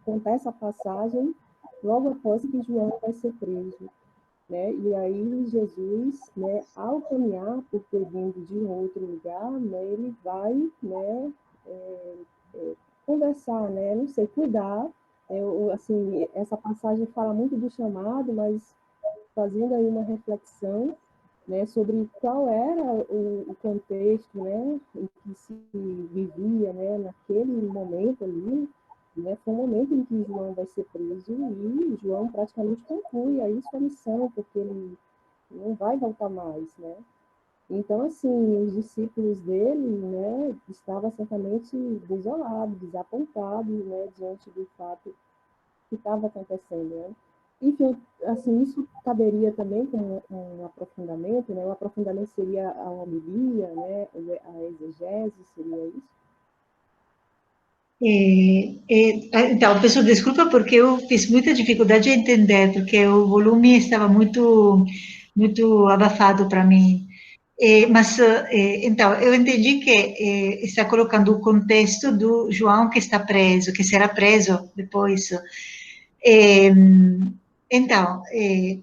contar essa passagem logo após que João vai ser preso, né? E aí Jesus, né, ao caminhar por ter vindo de um outro lugar, né, ele vai, né, conversar, né, não sei, cuidar, assim, essa passagem fala muito do chamado, mas fazendo aí uma reflexão, né, sobre qual era o contexto, né, em que se vivia, né, naquele momento ali, né, foi um momento em que João vai ser preso e João praticamente conclui aí sua missão, porque ele não vai voltar mais, né. Então, assim, os discípulos dele, né, estavam certamente desolados, desapontados, né, diante do fato que estava acontecendo, né. Enfim, assim, isso caberia também como um aprofundamento, né? O aprofundamento seria a homilia, né? A exegese, seria isso? Então, peço desculpa porque eu fiz muita dificuldade a entender, porque o volume estava muito abafado para mim. Mas, então, eu entendi que está colocando o contexto do João que está preso, que será preso depois. Então, e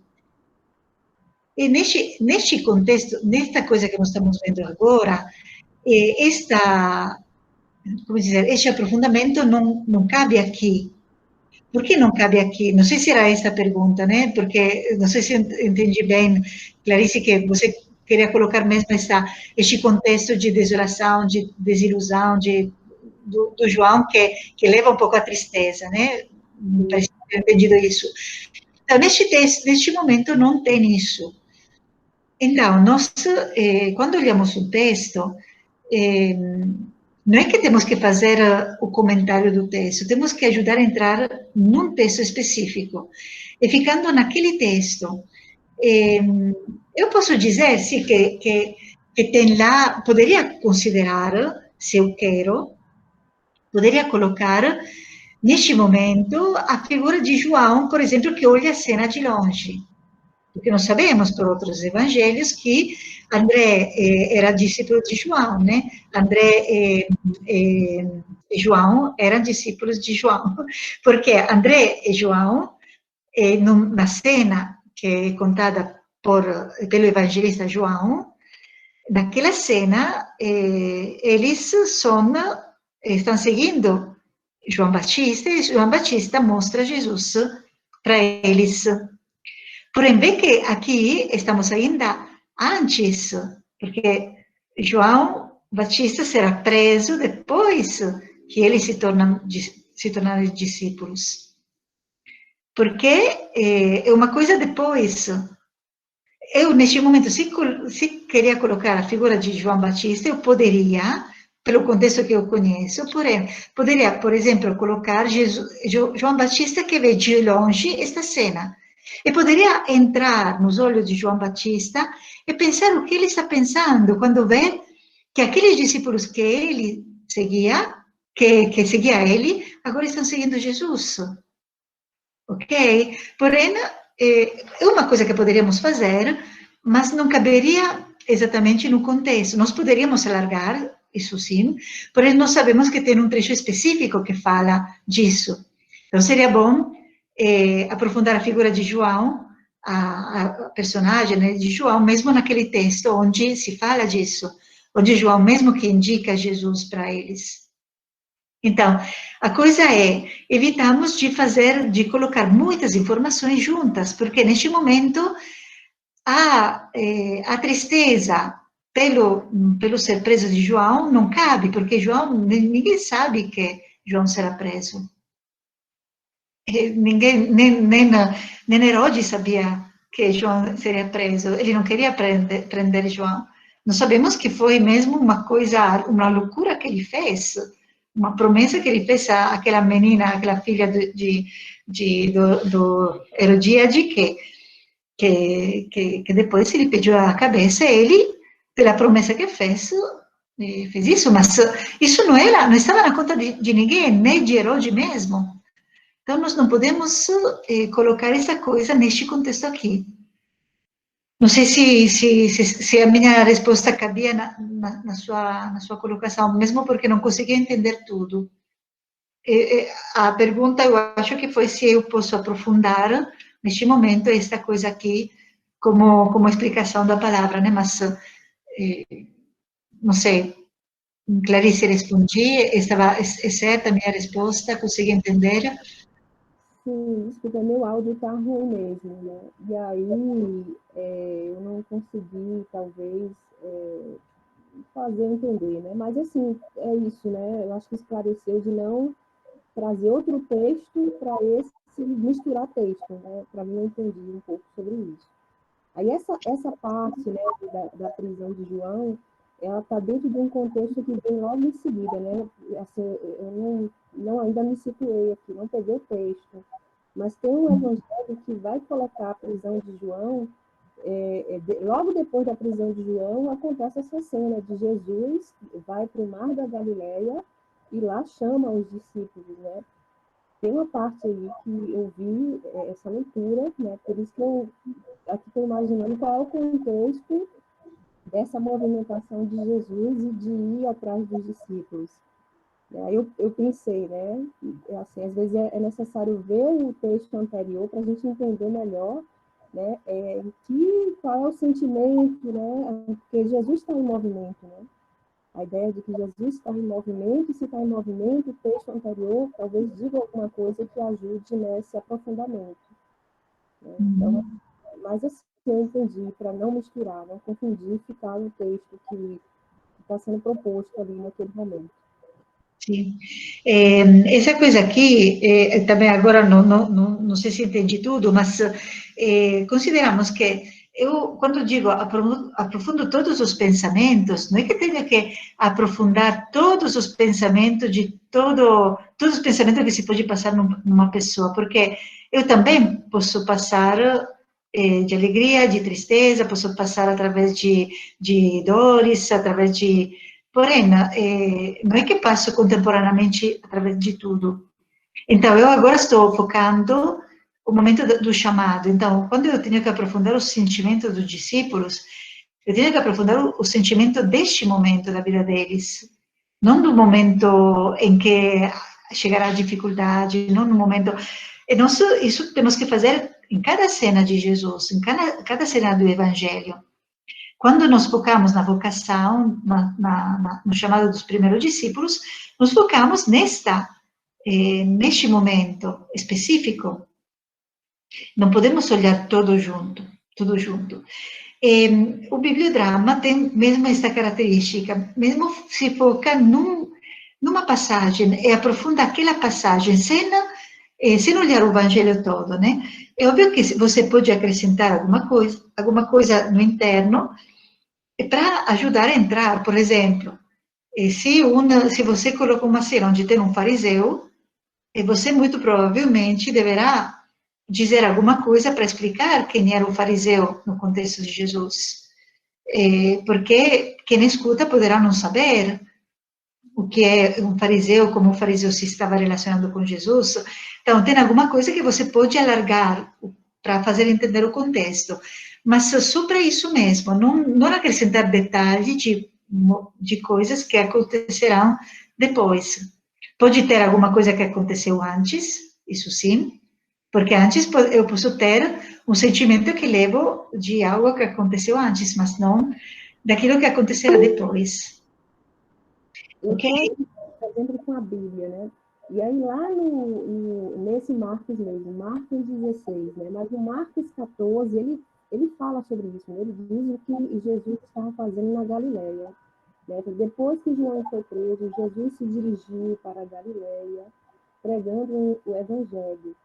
neste contexto, nesta coisa que nós estamos vendo agora, como dizer, este aprofundamento não cabe aqui. Por que não cabe aqui? Não sei se era essa a pergunta, né? Porque não sei se entendi bem, Clarice, que você queria colocar mesmo este contexto de desolação, de desilusão, do João, que leva um pouco à tristeza, né? Parece ter entendido isso. Então, neste momento, não tem isso. Então, nós, quando olhamos o texto, não é que temos que fazer o comentário do texto, temos que ajudar a entrar num texto específico. E ficando naquele texto, eu posso dizer, sim, que tem lá, poderia considerar, se eu quero, poderia colocar, neste momento, a figura de João, por exemplo, que olha a cena de longe. Porque nós sabemos por outros evangelhos que André era discípulo de João, né? André e João eram discípulos de João, porque André e João, na cena que é contada pelo evangelista João, naquela cena, eles estão seguindo João Batista, e João Batista mostra Jesus para eles. Porém, vê que aqui estamos ainda antes, porque João Batista será preso depois que eles se tornaram discípulos. Porque é uma coisa depois. Eu, neste momento, se queria colocar a figura de João Batista, eu poderia, pelo contexto que eu conheço, porém, poderia, por exemplo, colocar João Batista que vê de longe esta cena. E poderia entrar nos olhos de João Batista e pensar o que ele está pensando quando vê que aqueles discípulos que ele seguia, que seguia ele, agora estão seguindo Jesus. Ok? Porém, é uma coisa que poderíamos fazer, mas não caberia exatamente no contexto. Nós poderíamos alargar, isso sim, porém nós sabemos que tem um trecho específico que fala disso. Então, seria bom aprofundar a figura de João, a personagem, né, de João, mesmo naquele texto onde se fala disso, onde João mesmo que indica Jesus para eles. Então, a coisa é, evitamos de colocar muitas informações juntas, porque neste momento a tristeza pelo ser preso de João não cabe, porque ninguém sabe que João será preso. Ninguém, nem Herodes sabia que João seria preso, ele não queria prender João. Nós sabemos que foi mesmo uma loucura que ele fez, uma promessa que ele fez àquela menina, àquela filha do Herodíade, que depois ele pediu a cabeça, ele, pela promessa que fez isso, mas isso não estava na conta de ninguém, nem de Herodes mesmo. Então, nós não podemos colocar essa coisa neste contexto aqui. Não sei se a minha resposta cabia na sua colocação, mesmo porque não consegui entender tudo. a pergunta, eu acho que foi se eu posso aprofundar, neste momento, esta coisa aqui, como explicação da palavra, né? Mas, não sei, Clarice, respondi, é certa a minha resposta, consegui entender? Sim, desculpa, meu áudio está ruim mesmo, né? E aí eu não consegui, talvez, fazer entender, né? Mas, assim, é isso, né? Eu acho que esclareceu de não trazer outro texto para esse misturar texto, né? Para mim, eu entendi um pouco sobre isso. Aí, essa parte, né, da prisão de João, ela está dentro de um contexto que vem logo em seguida, né? Assim, eu ainda me situei aqui, não peguei o texto, mas tem um evangelho que vai colocar a prisão de João, logo depois da prisão de João, acontece essa cena de Jesus vai para o mar da Galileia e lá chama os discípulos, né? Tem uma parte aí que eu vi essa leitura, né? Por isso que eu aqui estou imaginando qual é o contexto dessa movimentação de Jesus e de ir atrás dos discípulos. Aí eu pensei, né? Assim, às vezes é necessário ver o texto anterior para a gente entender melhor, né? Qual é o sentimento, né? Porque Jesus está em movimento, né? A ideia de que Jesus está em movimento, e se está em movimento, o texto anterior talvez diga alguma coisa que ajude nesse aprofundamento. Né? Então, mas assim, eu entendi, para não misturar, não confundir, ficar no texto que está sendo proposto ali naquele momento. Sim. Essa coisa aqui, também agora não sei se entendi tudo, mas consideramos que eu, quando digo aprofundo todos os pensamentos, não é que tenha que aprofundar todos os pensamentos todos os pensamentos que se pode passar numa pessoa, porque eu também posso passar de alegria, de tristeza, posso passar através de dores, através de... Porém, não é que passo contemporaneamente através de tudo. Então, eu agora estou focando o momento do chamado. Então, quando eu tenho que aprofundar os sentimentos dos discípulos, eu tenho que aprofundar o sentimento deste momento da vida deles, não do momento em que chegará a dificuldade, não no momento... Isso temos que fazer em cada cena de Jesus, em cada cena do Evangelho. Quando nos focamos na vocação, no chamado dos primeiros discípulos, nos focamos neste momento específico. Não podemos olhar tudo junto, tudo junto. O bibliodrama tem mesmo essa característica, mesmo se foca numa passagem e aprofunda aquela passagem, sem olhar o evangelho todo, né? É óbvio que você pode acrescentar alguma coisa no interno, para ajudar a entrar, por exemplo, se você coloca uma cena onde tem um fariseu, você muito provavelmente deverá dizer alguma coisa para explicar quem era o fariseu no contexto de Jesus. Porque quem escuta poderá não saber o que é um fariseu, como o fariseu se estava relacionando com Jesus. Então, tem alguma coisa que você pode alargar para fazer entender o contexto. Mas só para isso mesmo, não acrescentar detalhes de coisas que acontecerão depois. Pode ter alguma coisa que aconteceu antes, isso sim, porque antes eu posso ter um sentimento que levo de algo que aconteceu antes, mas não daquilo que acontecerá depois. Eu estou, por exemplo, com a Bíblia, né? E aí lá nesse Marcos mesmo, Marcos 16, né? Mas o Marcos 14, ele fala sobre isso, né? Ele diz o que Jesus estava fazendo na Galileia. Né? Depois que João foi preso, Jesus se dirigiu para a Galileia, pregando o Evangelho.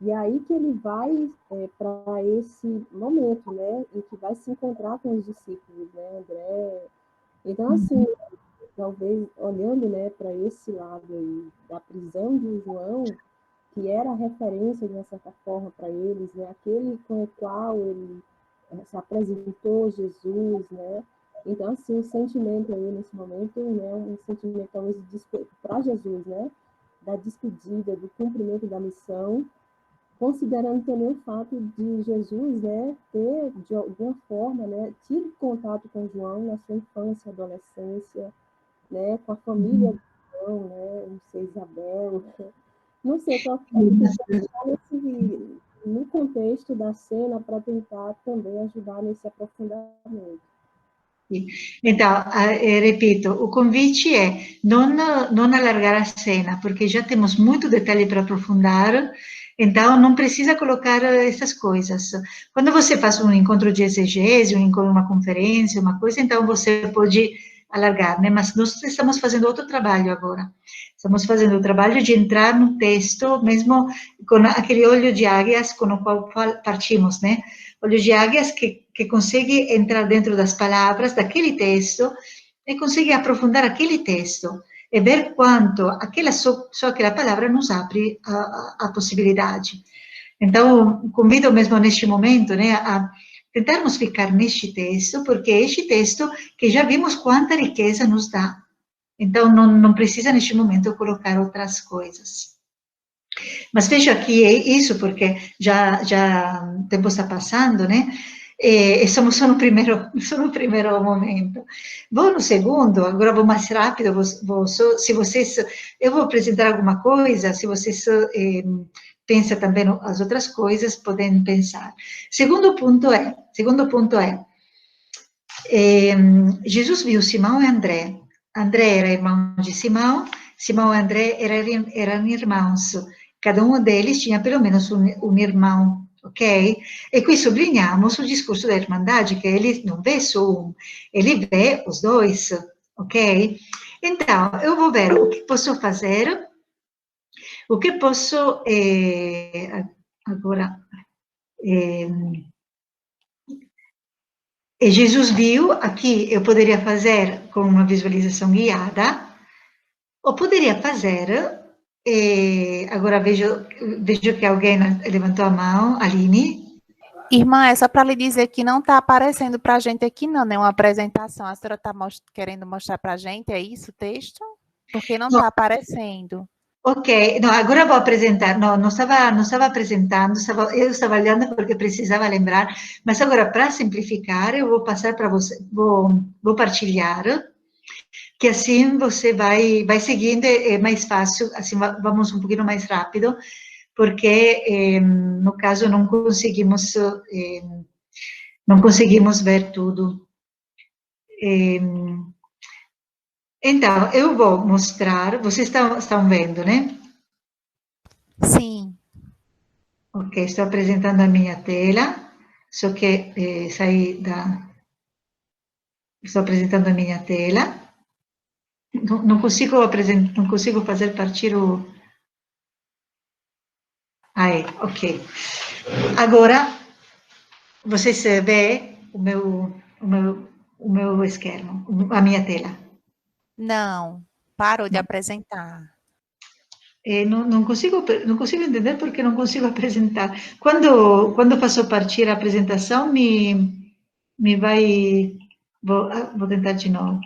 E aí que ele vai para esse momento, né? Em que vai se encontrar com os discípulos, né? André. Então, assim, talvez olhando, né, para esse lado aí da prisão de João, que era a referência, de uma certa forma, para eles, né, aquele com o qual ele se apresentou Jesus, né, então, assim, o sentimento aí nesse momento, né, um sentimento talvez para Jesus, né, da despedida, do cumprimento da missão, considerando também o fato de Jesus, né, ter, de alguma forma, né, tido contato com João na sua infância, adolescência, né, com a família João, né? Não sei, Isabel. Não sei, estou tentando no contexto da cena para tentar também ajudar nesse aprofundamento. Então, repito, o convite é não alargar a cena, porque já temos muito detalhe para aprofundar, então não precisa colocar essas coisas. Quando você faz um encontro de exegese, uma conferência, uma coisa, então você pode alargar, né? Mas nós estamos fazendo outro trabalho agora. Estamos fazendo o trabalho de entrar no texto, mesmo com aquele olho de águias com o qual partimos, né? Olho de águias que consegue entrar dentro das palavras daquele texto e consegue aprofundar aquele texto e ver quanto só aquela palavra nos abre a possibilidade. Então, convido mesmo neste momento, né, a tentarmos ficar neste texto, porque é este texto que já vimos quanta riqueza nos dá. Então, não precisa neste momento colocar outras coisas. Mas vejo aqui isso, porque já o tempo está passando, né? E somos só no primeiro momento. Vou no segundo, agora vou mais rápido, se vocês, eu vou apresentar alguma coisa, se vocês pensam também as outras coisas, podem pensar. Segundo ponto é, Jesus viu Simão e André. André era irmão de Simão, Simão e André eram irmãos. Cada um deles tinha pelo menos um irmão, ok? E qui sublinhamos o discurso da Irmandade, que ele não vê só um, ele vê os dois, ok? Então, eu vou ver o que posso fazer, o que posso, agora, Jesus viu, aqui eu poderia fazer com uma visualização guiada, ou poderia fazer, agora vejo que alguém levantou a mão, Aline. Irmã, é só para lhe dizer que não está aparecendo para a gente aqui não, nenhuma apresentação. A senhora está querendo mostrar para a gente, é isso o texto? Porque não está aparecendo. Ok, não, agora vou apresentar, não estava apresentando, eu estava olhando porque precisava lembrar, mas agora para simplificar eu vou passar para você, vou partilhar, que assim você vai seguindo, é mais fácil, assim vamos um pouquinho mais rápido, porque no caso não conseguimos ver tudo. Então, eu vou mostrar, vocês estão vendo, né? Sim. Ok, estou apresentando a minha tela, só que estou apresentando a minha tela. Não consigo fazer partir o... Aí, ok. Agora, vocês vê o meu esquema, a minha tela. Não, parou de apresentar. Não consigo entender porque não consigo apresentar. Quando faço partir a apresentação, me vai... Vou tentar de novo.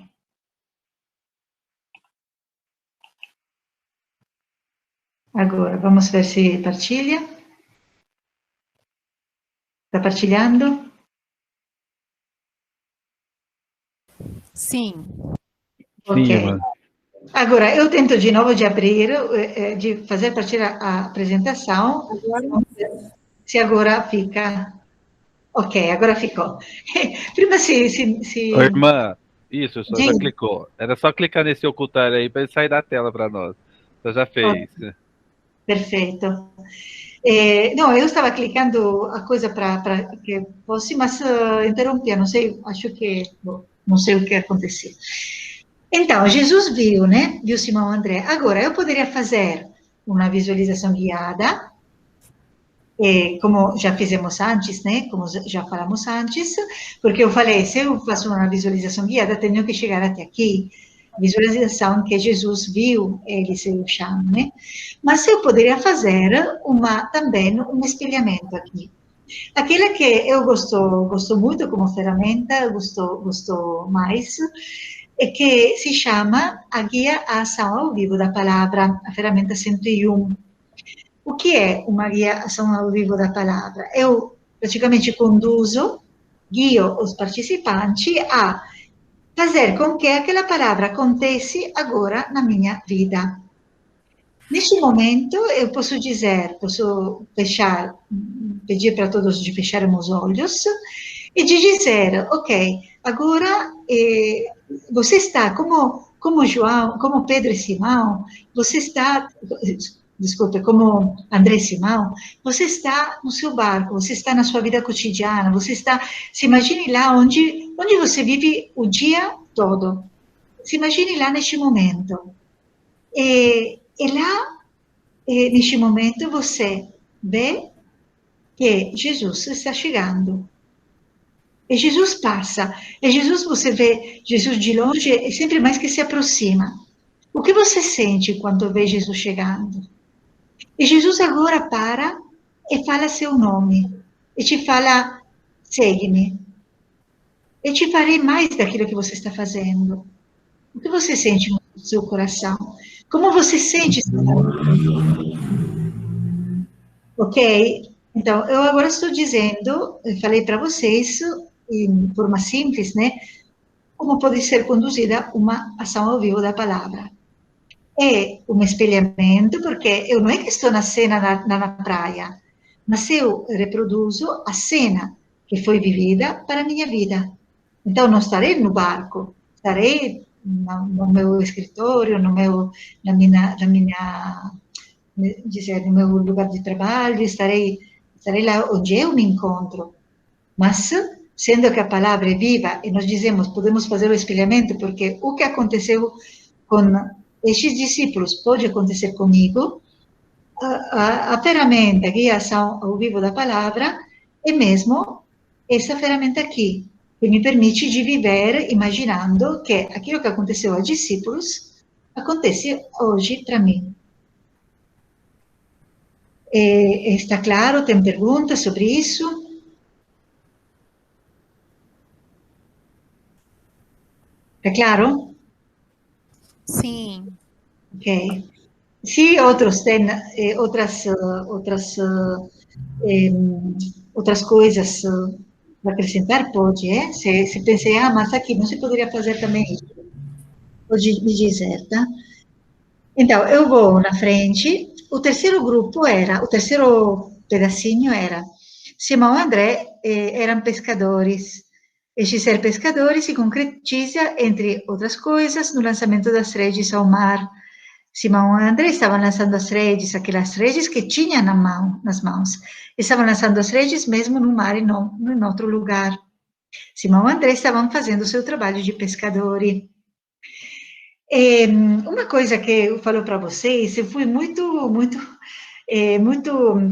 Agora, vamos ver se partilha. Está partilhando? Sim. Ok. Sim, Agora, eu tento de novo de abrir, de fazer partir a apresentação. Se agora fica... Ok, agora ficou. Prima, Ô, irmã, isso, só já clicou. Era só clicar nesse ocultar aí para ele sair da tela para nós. Você já fez. Perfeito. Não, eu estava clicando a coisa para que fosse, mas interrompia, não sei, acho que, não sei o que aconteceu. Então, Jesus viu, né? Viu Simão e André. Agora, eu poderia fazer uma visualização guiada, como já fizemos antes, né? Como já falamos antes, porque eu falei, se eu faço uma visualização guiada, tenho que chegar até aqui. Visualização que Jesus viu, ele se chama, né? Mas eu poderia fazer também um espelhamento aqui. Aquela que eu gosto muito como ferramenta, gosto mais, é que se chama a Guia à Ação ao Vivo da Palavra, a ferramenta 101. O que é uma guia à ação ao vivo da palavra? Eu praticamente guio os participantes a fazer com que aquela palavra acontecesse agora na minha vida. Neste momento, eu posso dizer, posso fechar, pedir para todos de fecharmos os olhos e de dizer, ok, agora você está como João, como Pedro e Simão, você está, desculpe, como André e Simão, você está no seu barco, você está na sua vida cotidiana, você está, se imagine lá onde você vive o dia todo. Se imagine lá neste momento. E lá, neste momento, você vê que Jesus está chegando. E Jesus passa. E Jesus, você vê Jesus de longe e sempre mais que se aproxima. O que você sente quando vê Jesus chegando? E Jesus agora para e fala seu nome. E te fala, segue-me. E te farei mais daquilo que você está fazendo. O que você sente no seu coração? Como você sente? Ok? Então, eu agora estou dizendo, eu falei para vocês, de forma simples, né? Como pode ser conduzida uma ação ao vivo da palavra. É um espelhamento, porque eu não é que estou na cena na praia, mas eu reproduzo a cena que foi vivida para a minha vida. Então, não estarei no barco, estarei no meu escritório, no meu lugar de trabalho, estarei lá onde eu me encontro. Mas, sendo que a palavra é viva, e nós dizemos, podemos fazer o espelhamento, porque o que aconteceu com estes discípulos pode acontecer comigo, a ferramenta que é a ação ao vivo da palavra é mesmo essa ferramenta aqui, que me permite de viver imaginando que aquilo que aconteceu aos discípulos acontece hoje para mim. Está claro? Tem perguntas sobre isso? Está claro? Sim. Ok. Se outros têm outras coisas para acrescentar, pode, Se pensei, mas aqui não se poderia fazer também isso. Pode me dizer, tá? Então, eu vou na frente. O terceiro pedacinho era, Simão e André eram pescadores. Este ser pescadores se concretiza, entre outras coisas, no lançamento das redes ao mar. Simão e André estavam lançando as redes, aquelas redes que tinham nas mãos. Estavam lançando as redes mesmo no mar e não em outro lugar. Simão e André estavam fazendo o seu trabalho de pescadores. Uma coisa que eu falo para vocês, eu fui muito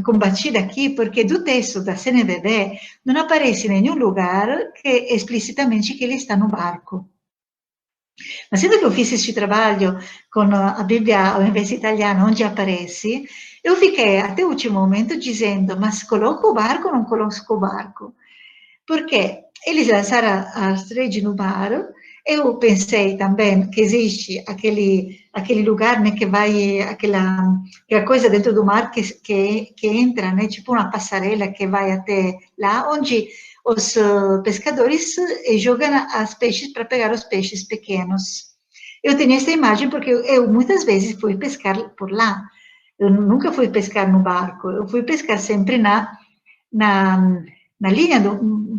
combatida aqui, porque do texto da CNBB não aparece em nenhum lugar que explicitamente que ele está no barco. Mas sendo que eu fiz este trabalho com a Bíblia ao invés italiana, onde aparece, eu fiquei até o último momento dizendo, mas coloco o barco ou não coloco o barco? Porque eles lançaram as redes no mar. Eu pensei também que existe aquele lugar, né, que vai, aquela coisa dentro do mar que entra, né, tipo uma passarela que vai até lá, onde os pescadores jogam as peixes para pegar os peixes pequenos. Eu tenho essa imagem porque eu muitas vezes fui pescar por lá. Eu nunca fui pescar no barco, eu fui pescar sempre na linha,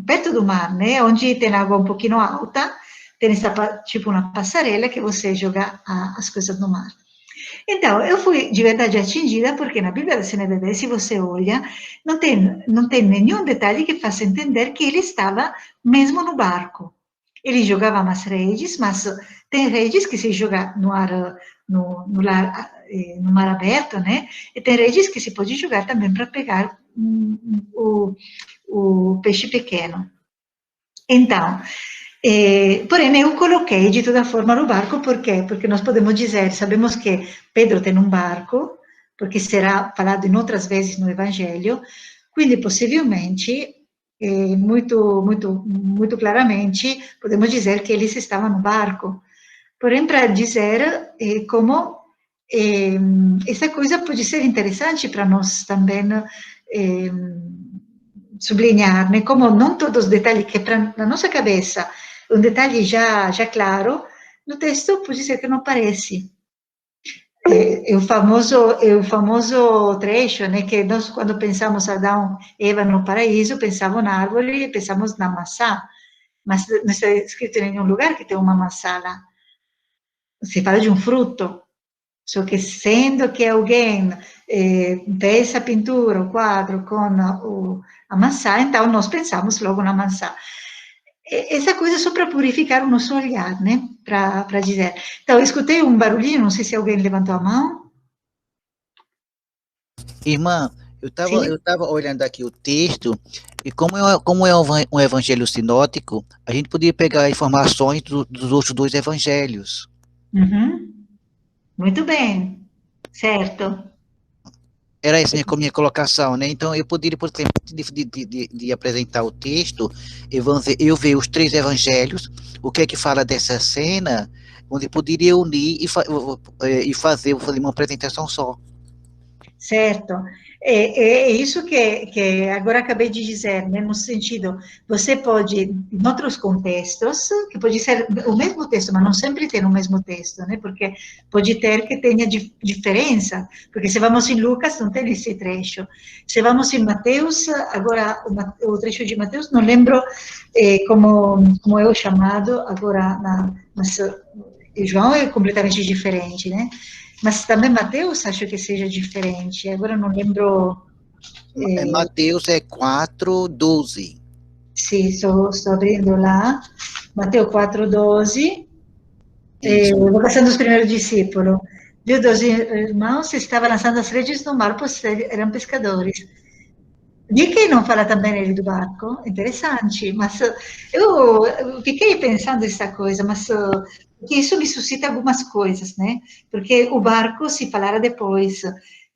perto do mar, né? Onde tem água um pouquinho alta, tem essa, tipo uma passarela que você joga as coisas no mar. Então, eu fui de verdade atingida, porque na Bíblia da CNBB, se você olha, não tem nenhum detalhe que faça entender que ele estava mesmo no barco. Ele jogava umas redes, mas tem redes que se jogam no mar aberto, né? E tem redes que se pode jogar também para pegar o peixe pequeno. Então, porém, eu coloquei de toda forma no barco, por quê? Porque nós podemos dizer, sabemos que Pedro tem um barco, porque será falado em outras vezes no Evangelho, quindi possivelmente, muito claramente, podemos dizer que eles estavam no barco. Porém, para dizer como essa coisa pode ser interessante para nós também sublinhar, né? Como não todos os detalhes que para na nossa cabeça um detalhe já claro, no texto pode ser que não aparece. É o famoso trecho, né, que nós, quando pensamos Adão e Eva no paraíso, pensamos na árvore e pensamos na maçã, mas não está escrito em nenhum lugar que tem uma maçã lá. Se fala de um fruto. Só que sendo que alguém fez a pintura, o quadro com a maçã, então nós pensamos logo na maçã. Essa coisa só para purificar o nosso olhar, né? Para dizer. Então, eu escutei um barulhinho, não sei se alguém levantou a mão. Irmã, eu Sim. estava olhando aqui o texto, e como é um evangelho sinótico, a gente poderia pegar informações dos outros dois evangelhos. Uhum. Muito bem, certo. Era essa a minha colocação, né? Então, eu poderia, por exemplo, de apresentar o texto, eu ver os três evangelhos, o que é que fala dessa cena, onde poderia unir e fazer uma apresentação só. Certo. É isso que agora acabei de dizer, né? No sentido, você pode, em outros contextos, que pode ser o mesmo texto, mas não sempre tem o mesmo texto, né? Porque pode ter que tenha diferença, porque se vamos em Lucas, não tem esse trecho. Se vamos em Mateus, agora o trecho de Mateus, não lembro como é o chamado, agora, mas João é completamente diferente, né? Mas também Mateus acho que seja diferente. Agora não lembro. Mateus é 4:12. Sim, estou abrindo lá. Mateus 4:12. Vocação dos primeiros discípulos. Viu, 12 irmãos estavam lançando as redes no mar, pois eram pescadores. De quem não fala também ele do barco? Interessante, mas eu fiquei pensando nessa coisa, mas que isso me suscita algumas coisas, né? Porque o barco se falará depois,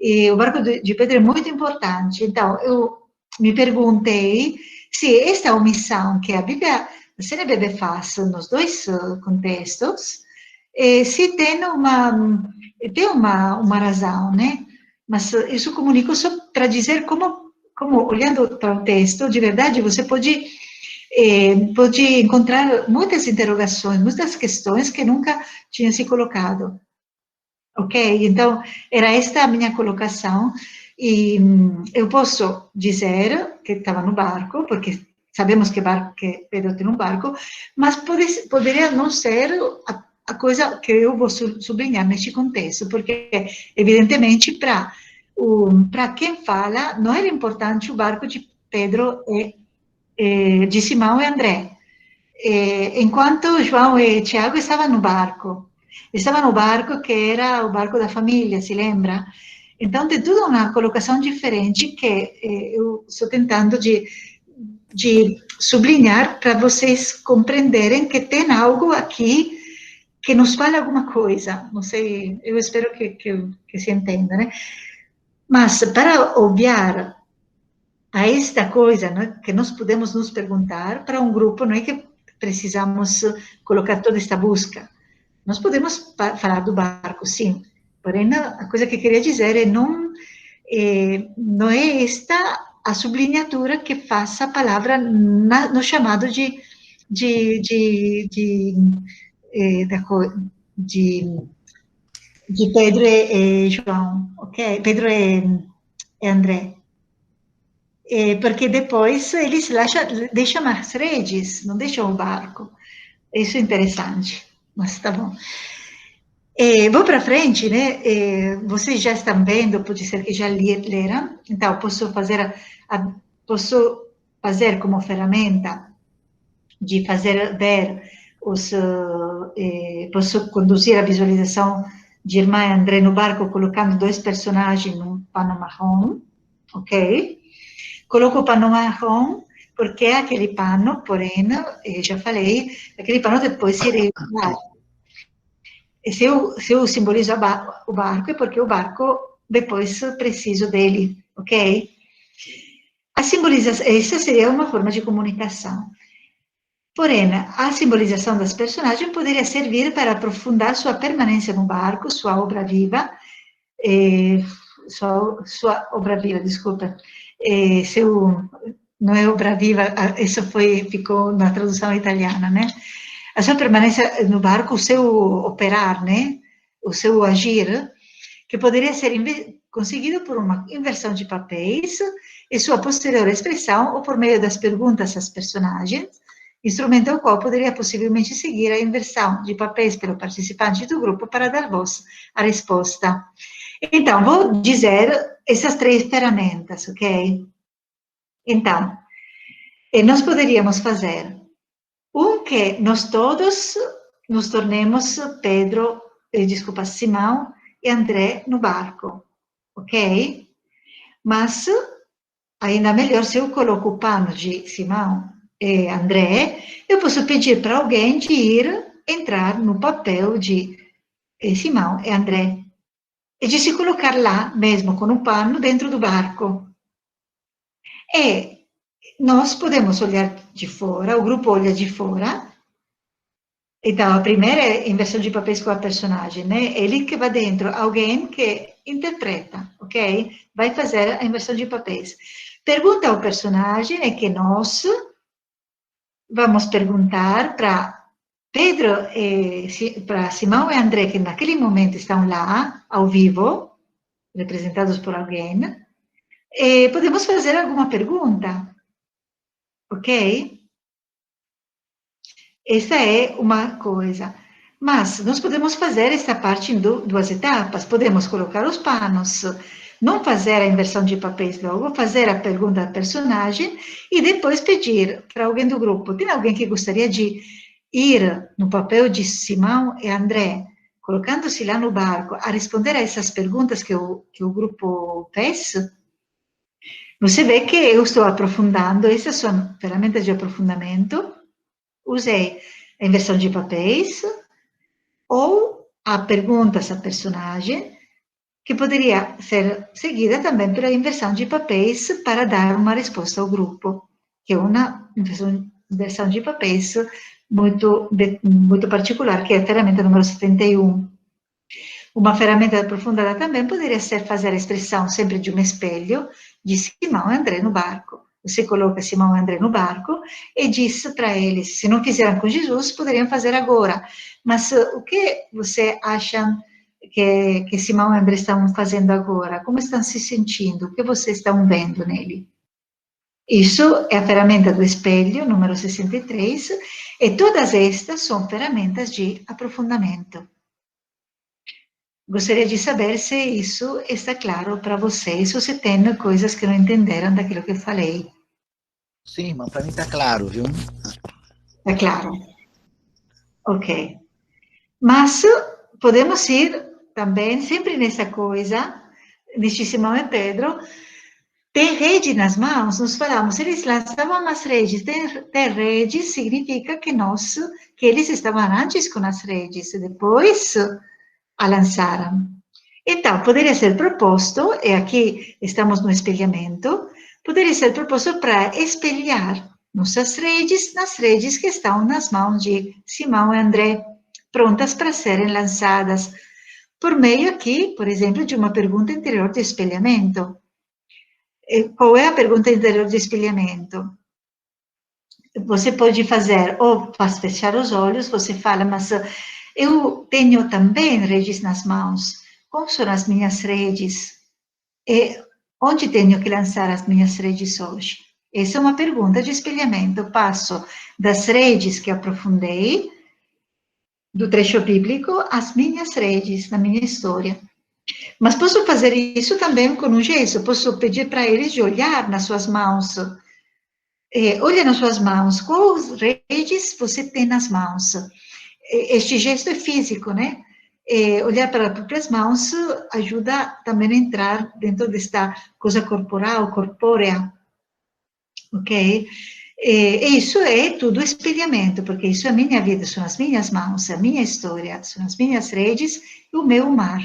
e o barco de Pedro é muito importante. Então, eu me perguntei se esta omissão que a Bíblia, a CNBB faz nos dois contextos, se tem uma razão, né? Mas isso comunico só para dizer como olhando para o texto, de verdade, você pode encontrar muitas interrogações, muitas questões que nunca tinham se colocado. Ok? Então, era esta a minha colocação, e eu posso dizer que estava no barco, porque sabemos que Pedro tem um barco, mas poderia não ser a coisa que eu vou sublinhar neste contexto, porque, evidentemente, para quem fala, não era importante o barco de Pedro, de Simão e André. Enquanto João e Tiago estavam no barco. Estavam no barco que era o barco da família, se lembra? Então, tem tudo uma colocação diferente que eu estou tentando de sublinhar para vocês compreenderem que tem algo aqui que nos fala alguma coisa. Não sei, eu espero que se entenda, né? Mas, para obviar a esta coisa, né, que nós podemos nos perguntar, para um grupo, não é que precisamos colocar toda esta busca. Nós podemos falar do barco, sim, porém, a coisa que eu queria dizer é não é esta a sublinhatura que faz a palavra no chamado de Pedro e João, ok? Pedro e André. Porque depois eles deixam as redes, não deixam o barco. Isso é interessante, mas tá bom. Vou para frente, né? Vocês já estão vendo, pode ser que já leram, então posso fazer como ferramenta de fazer ver posso conduzir a visualização de irmã e André no barco colocando dois personagens num pano marrom, ok? Coloco o pano marrom porque é aquele pano, porém, já falei, aquele pano depois se irá. Se eu simbolizo o barco, é porque o barco depois preciso dele, ok? A simbolização, essa seria uma forma de comunicação. Porém, a simbolização das personagens poderia servir para aprofundar sua permanência no barco, sua obra viva, desculpa. Não é obra viva, isso ficou na tradução italiana, né? a sua permanência no barco, o seu operar, né? O seu agir, que poderia ser conseguido por uma inversão de papéis e sua posterior expressão ou por meio das perguntas às personagens, instrumento ao qual poderia possivelmente seguir a inversão de papéis pelo participante do grupo para dar voz à resposta. Então, vou dizer essas 3 ferramentas, ok? Então, nós poderíamos fazer que nós todos nos tornemos Pedro, Simão e André no barco, ok? Mas ainda melhor se eu coloco o pano de Simão e André, eu posso pedir para alguém de entrar no papel de Simão e André e de se colocar lá mesmo com o pano dentro do barco. E nós podemos olhar de fora, o grupo olha de fora. Então, a primeira é a inversão de papéis com a personagem, né? Ele que vai dentro, alguém que interpreta, ok? Vai fazer a inversão de papéis. Pergunta ao personagem é que nós vamos perguntar para Pedro, para Simão e André, que naquele momento estão lá, ao vivo, representados por alguém, podemos fazer alguma pergunta, ok? Essa é uma coisa. Mas nós podemos fazer essa parte em 2 etapas. Podemos colocar os panos, não fazer a inversão de papéis logo, fazer a pergunta ao personagem e depois pedir para alguém do grupo. Tem alguém que gostaria de ir no papel de Simão e André, colocando-se lá no barco, a responder a essas perguntas que o grupo fez? Você vê que eu estou aprofundando, essas são ferramentas de aprofundamento. Usei a inversão de papéis ou a perguntas a personagem, que poderia ser seguida também pela inversão de papéis para dar uma resposta ao grupo, que é uma inversão de papéis muito particular, que é a ferramenta número 71. Uma ferramenta aprofundada também poderia ser fazer a expressão sempre de um espelho de Simão e André no barco. Você coloca Simão e André no barco e diz para eles, se não fizeram com Jesus, poderiam fazer agora. Mas o que você acham que Simão e André estão fazendo agora? Como estão se sentindo? O que vocês estão vendo nele? Isso é a ferramenta do espelho, número 63, e todas estas são ferramentas de aprofundamento. Gostaria de saber se isso está claro para vocês, ou se tem coisas que não entenderam daquilo que eu falei. Sim, irmã, para mim está claro, viu? Está claro. Ok. Mas podemos ir também, sempre nessa coisa, neste Simão e Pedro, ter rede nas mãos, nós falamos, eles lançavam as redes, ter redes significa que eles estavam antes com as redes, e depois a lançaram. Então, poderia ser proposto, e aqui estamos no espelhamento, poderia ser proposto para espelhar nossas redes nas redes que estão nas mãos de Simão e André, prontas para serem lançadas, por meio aqui, por exemplo, de uma pergunta interior de espelhamento. Qual é a pergunta interior de espelhamento? Você pode fazer, ou faz fechar os olhos, você fala, mas eu tenho também redes nas mãos. Como são as minhas redes? E onde tenho que lançar as minhas redes hoje? Essa é uma pergunta de espelhamento. Eu passo das redes que aprofundei, do trecho bíblico, às minhas redes, na minha história. Mas posso fazer isso também com um gesto. Posso pedir para eles de olhar nas suas mãos. Olha nas suas mãos. Quais redes você tem nas mãos? Este gesto é físico, né? Olhar para as próprias mãos ajuda também a entrar dentro desta coisa corporal, corpórea, ok? E isso é tudo espelhamento, porque isso é a minha vida, são as minhas mãos, a minha história, são as minhas redes e o meu mar,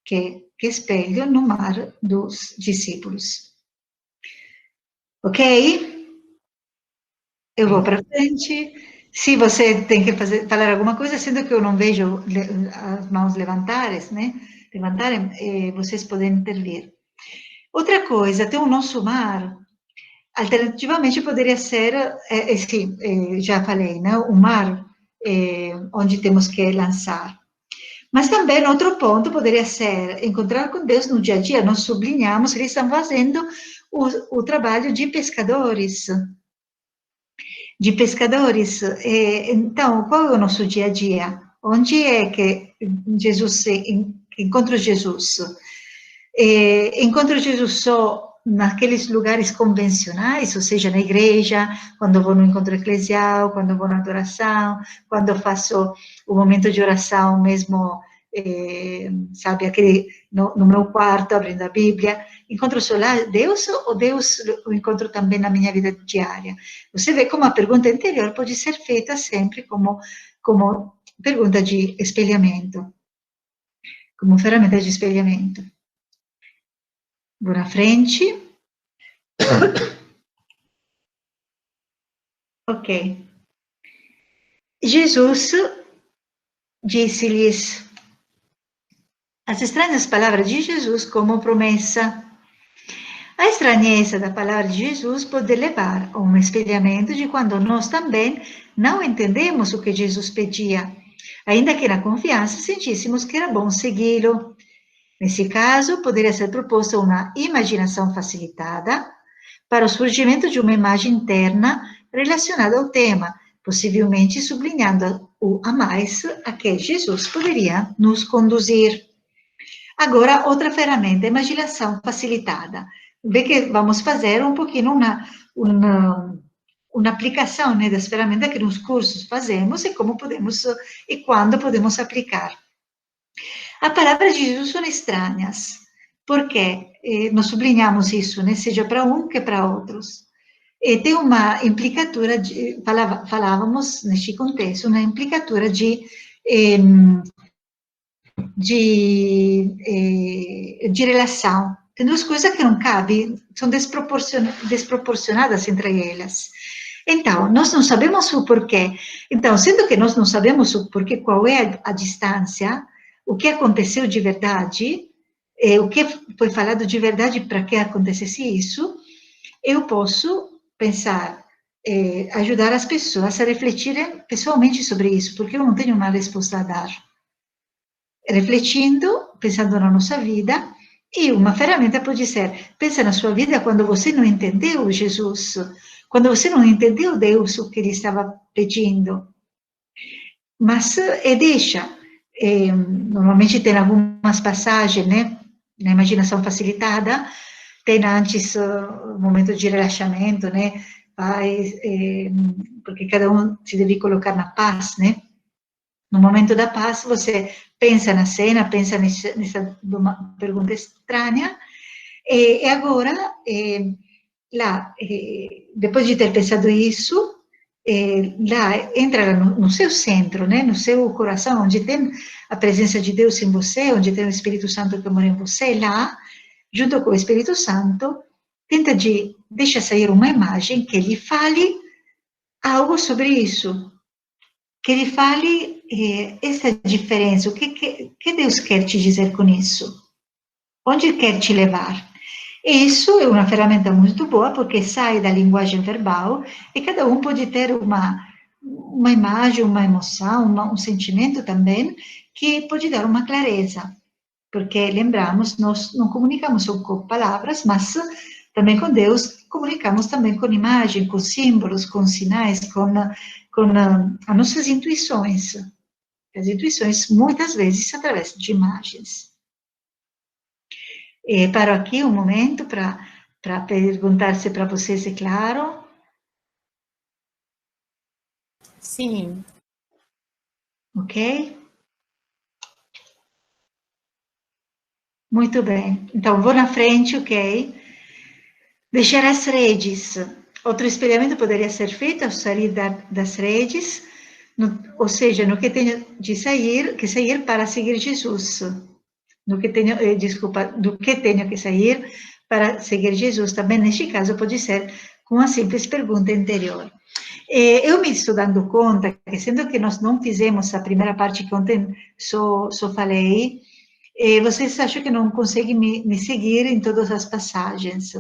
que espelho no mar dos discípulos. Ok? Eu vou para frente. Se você tem que falar alguma coisa, sendo que eu não vejo as mãos levantarem, né? Vocês podem intervir. Outra coisa, tem o nosso mar. Alternativamente poderia ser, sim, já falei, né? O mar onde temos que lançar. Mas também outro ponto poderia ser encontrar com Deus no dia a dia. Nós sublinhamos, eles estão fazendo o trabalho de pescadores. Então, qual é o nosso dia a dia? Onde é que Jesus encontra Jesus? Encontro Jesus só naqueles lugares convencionais, ou seja, na igreja, quando vou no encontro eclesial, quando vou na adoração, quando faço o momento de oração mesmo, sabe, aquele no meu quarto, abrindo a Bíblia. Encontro só lá Deus, ou Deus o encontro também na minha vida diária? Você vê como a pergunta interior pode ser feita sempre como pergunta de espelhamento, como ferramenta de espelhamento. Vou na frente. Ok. Jesus disse-lhes as estranhas palavras de Jesus como promessa. A estranheza da palavra de Jesus pode levar a um espelhamento de quando nós também não entendemos o que Jesus pedia, ainda que na confiança sentíssemos que era bom segui-lo. Nesse caso, poderia ser proposta uma imaginação facilitada para o surgimento de uma imagem interna relacionada ao tema, possivelmente sublinhando o a mais a que Jesus poderia nos conduzir. Agora, outra ferramenta, imaginação facilitada. Vê que vamos fazer um pouquinho uma aplicação, né, das ferramentas que nos cursos fazemos e como podemos e quando podemos aplicar. As palavras de Jesus são estranhas, porque nós sublinhamos isso, né, seja para um que para outros. Tem uma implicatura, falávamos neste contexto, uma implicatura de relação. Tem duas coisas que não cabem, são desproporcionadas entre elas. Então, nós não sabemos o porquê. Então, sendo que nós não sabemos o porquê, qual é a distância, o que aconteceu de verdade, o que foi falado de verdade para que acontecesse isso, eu posso pensar, ajudar as pessoas a refletirem pessoalmente sobre isso, porque eu não tenho uma resposta a dar. Refletindo, pensando na nossa vida, e uma ferramenta pode ser, pensa na sua vida quando você não entendeu Jesus, quando você não entendeu Deus, o que Ele estava pedindo. Mas, deixa, normalmente tem algumas passagens, né, na imaginação facilitada, tem antes o momento de relaxamento, né, paz, porque cada um se deve colocar na paz, né. No momento da paz, você pensa na cena, pensa nessa pergunta estranha, e agora, lá, depois de ter pensado isso, lá entra no seu centro, né, no seu coração, onde tem a presença de Deus em você, onde tem o Espírito Santo que mora em você, lá, junto com o Espírito Santo, tenta deixa sair uma imagem que lhe fale algo sobre isso, que lhe fale essa diferença, o que Deus quer te dizer com isso, onde quer te levar. Isso é uma ferramenta muito boa, porque sai da linguagem verbal, e cada um pode ter uma imagem, uma emoção, um sentimento também, que pode dar uma clareza. Porque, lembramos, nós não comunicamos só com palavras, mas também com Deus, comunicamos também com imagem, com símbolos, com sinais, com as nossas intuições. As intuições, muitas vezes, através de imagens. Paro aqui um momento para perguntar se para vocês é claro. Sim. Ok? Muito bem. Então, vou na frente, ok? Deixar as redes. Outro espelhamento poderia ser feito ao sair das redes, ou seja, no que tenho que sair para seguir Jesus. Do que tenho que sair para seguir Jesus. Também, neste caso, pode ser com uma simples pergunta interior. Eu me estou dando conta que, sendo que nós não fizemos a primeira parte que ontem só falei, vocês acham que não conseguem me seguir em todas as passagens.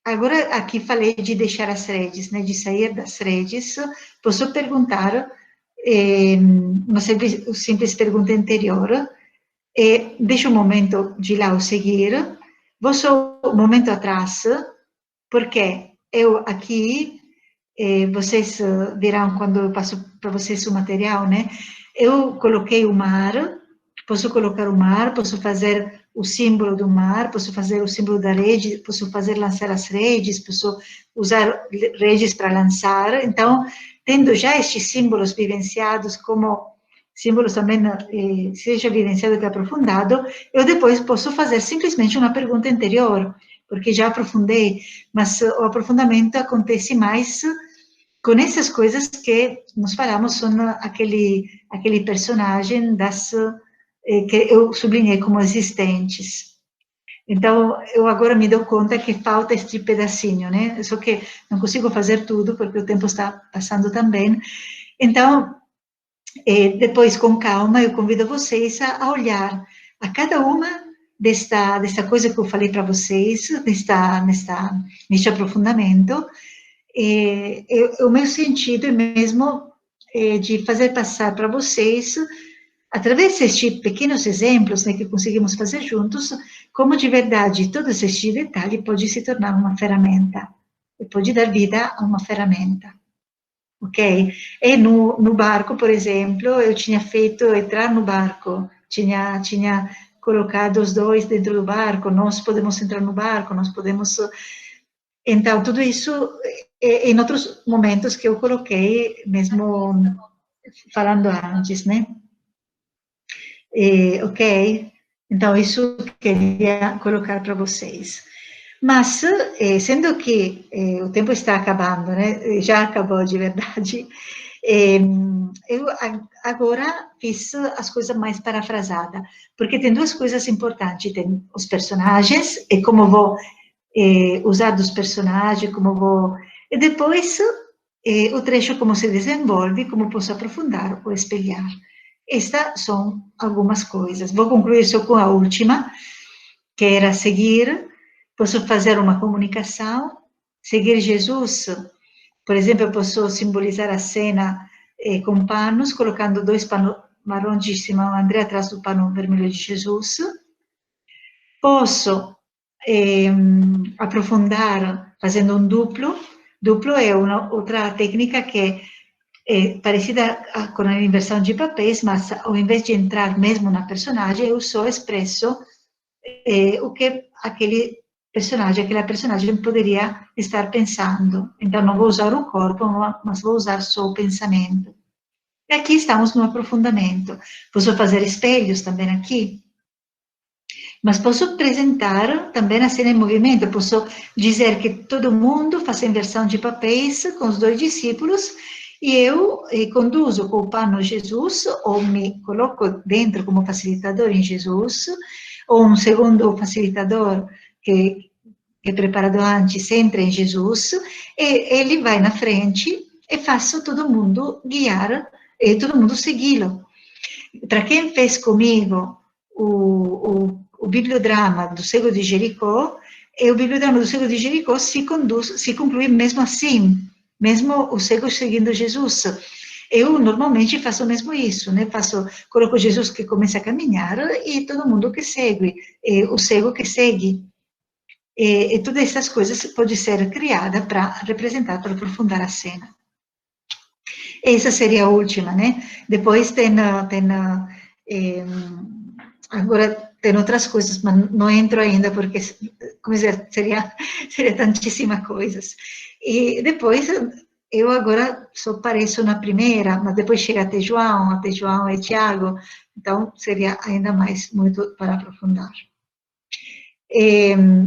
agora aqui falei de deixar as redes, né, de sair das redes. Posso perguntar uma simples pergunta anterior. Deixa um momento de lá o seguir. Vou só um momento atrás, porque eu aqui, vocês verão quando eu passo para vocês o material, né? Eu coloquei o mar, posso colocar o mar, posso fazer o símbolo do mar, posso fazer o símbolo da rede, posso fazer lançar as redes, posso usar redes para lançar. Então, tendo já estes símbolos vivenciados como símbolos também, seja vivenciado que aprofundado, eu depois posso fazer simplesmente uma pergunta anterior, porque já aprofundei, mas o aprofundamento acontece mais com essas coisas que nós falamos, são aquele personagem que eu sublinhei como existentes. Então, eu agora me dou conta que falta este pedacinho, né? Só que não consigo fazer tudo, porque o tempo está passando também. Então, depois, com calma, eu convido vocês a olhar a cada uma desta coisa que eu falei para vocês, neste aprofundamento. O meu sentido é mesmo de fazer passar para vocês, através destes pequenos exemplos, né, que conseguimos fazer juntos, como de verdade todo este detalhe pode se tornar uma ferramenta, e pode dar vida a uma ferramenta. Ok? E no barco, por exemplo, eu tinha feito entrar no barco, tinha colocado os dois dentro do barco, nós podemos entrar no barco, nós podemos... Então, tudo isso em outros momentos que eu coloquei, mesmo falando antes, né? Ok? Então, isso eu queria colocar para vocês. Mas, sendo que o tempo está acabando, né? Já acabou de verdade, eu agora fiz as coisas mais parafrasadas, porque tem duas coisas importantes, tem os personagens, e como vou usar dos personagens, como vou... E depois, o trecho como se desenvolve, como posso aprofundar ou espelhar. Estas são algumas coisas. Vou concluir só com a última, que era seguir. Posso fazer uma comunicação, seguir Jesus. Por exemplo, eu posso simbolizar a cena com panos, colocando 2 panos marrons de Simão André atrás do pano vermelho de Jesus. Posso aprofundar fazendo um duplo. Duplo é outra técnica que é parecida com a inversão de papéis, mas ao invés de entrar mesmo na personagem, eu só expresso o que aquela personagem poderia estar pensando. Então, não vou usar o corpo, mas vou usar só o pensamento. E aqui estamos no aprofundamento. Posso fazer espelhos também aqui. Mas posso apresentar também a cena em movimento. Posso dizer que todo mundo faz a inversão de papéis com os 2 discípulos e eu conduzo com o pano Jesus, ou me coloco dentro como facilitador em Jesus, ou um segundo facilitador que é preparado antes, entra em Jesus, e ele vai na frente e faço todo mundo guiar, e todo mundo segui-lo. Para quem fez comigo o bibliodrama do Cego de Jericó, o bibliodrama do Cego de Jericó se conclui mesmo assim, mesmo o cego seguindo Jesus. Eu normalmente faço mesmo isso, né? Coloco Jesus que começa a caminhar e todo mundo que segue, o cego que segue. E todas essas coisas podem ser criadas para representar, para aprofundar a cena. Essa seria a última, né? Depois agora tem outras coisas, mas não entro ainda porque, como dizer, seria tantíssimas coisas. E depois, eu agora só apareço na primeira, mas depois chega até João e Tiago, então seria ainda mais muito para aprofundar.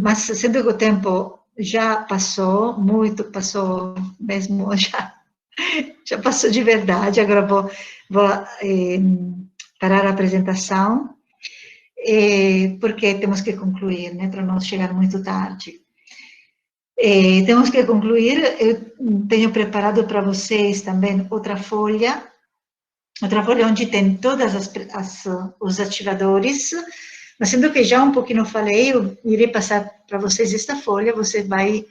Mas sendo que o tempo já passou, muito passou mesmo, já passou de verdade, agora vou parar a apresentação, porque temos que concluir, né, para não chegar muito tarde. Temos que concluir, eu tenho preparado para vocês também outra folha onde tem todas os ativadores, mas sendo que já um pouquinho falei, eu irei passar para vocês esta folha, você vai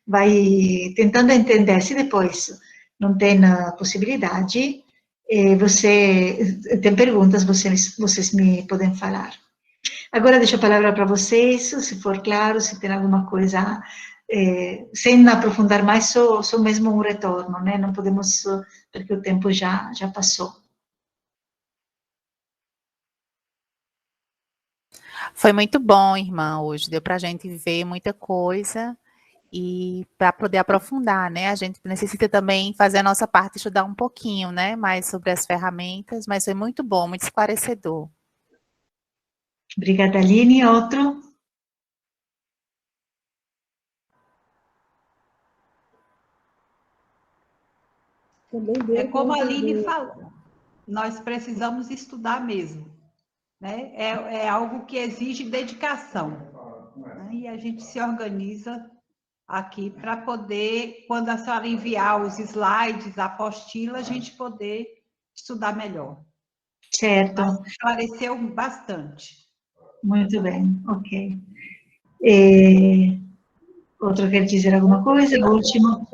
vai tentando entender. Se depois não tem a possibilidade, você tem perguntas, vocês me podem falar. Agora deixo a palavra para vocês, se for claro, se tem alguma coisa, sem aprofundar mais, só mesmo um retorno, né? Não podemos, porque o tempo já passou. Foi muito bom, irmã, hoje. Deu para a gente ver muita coisa e para poder aprofundar, né? A gente necessita também fazer a nossa parte, estudar um pouquinho, né? Mais sobre as ferramentas, mas foi muito bom, muito esclarecedor. Obrigada, Aline. Outro? Também É como a Aline falou, nós precisamos estudar mesmo, né? É algo que exige dedicação, né? E a gente se organiza aqui para poder, quando a senhora enviar os slides, a apostila, a gente poder estudar melhor. Certo. Mas esclareceu bastante. Muito bem, ok. Outro quer dizer alguma coisa? O último?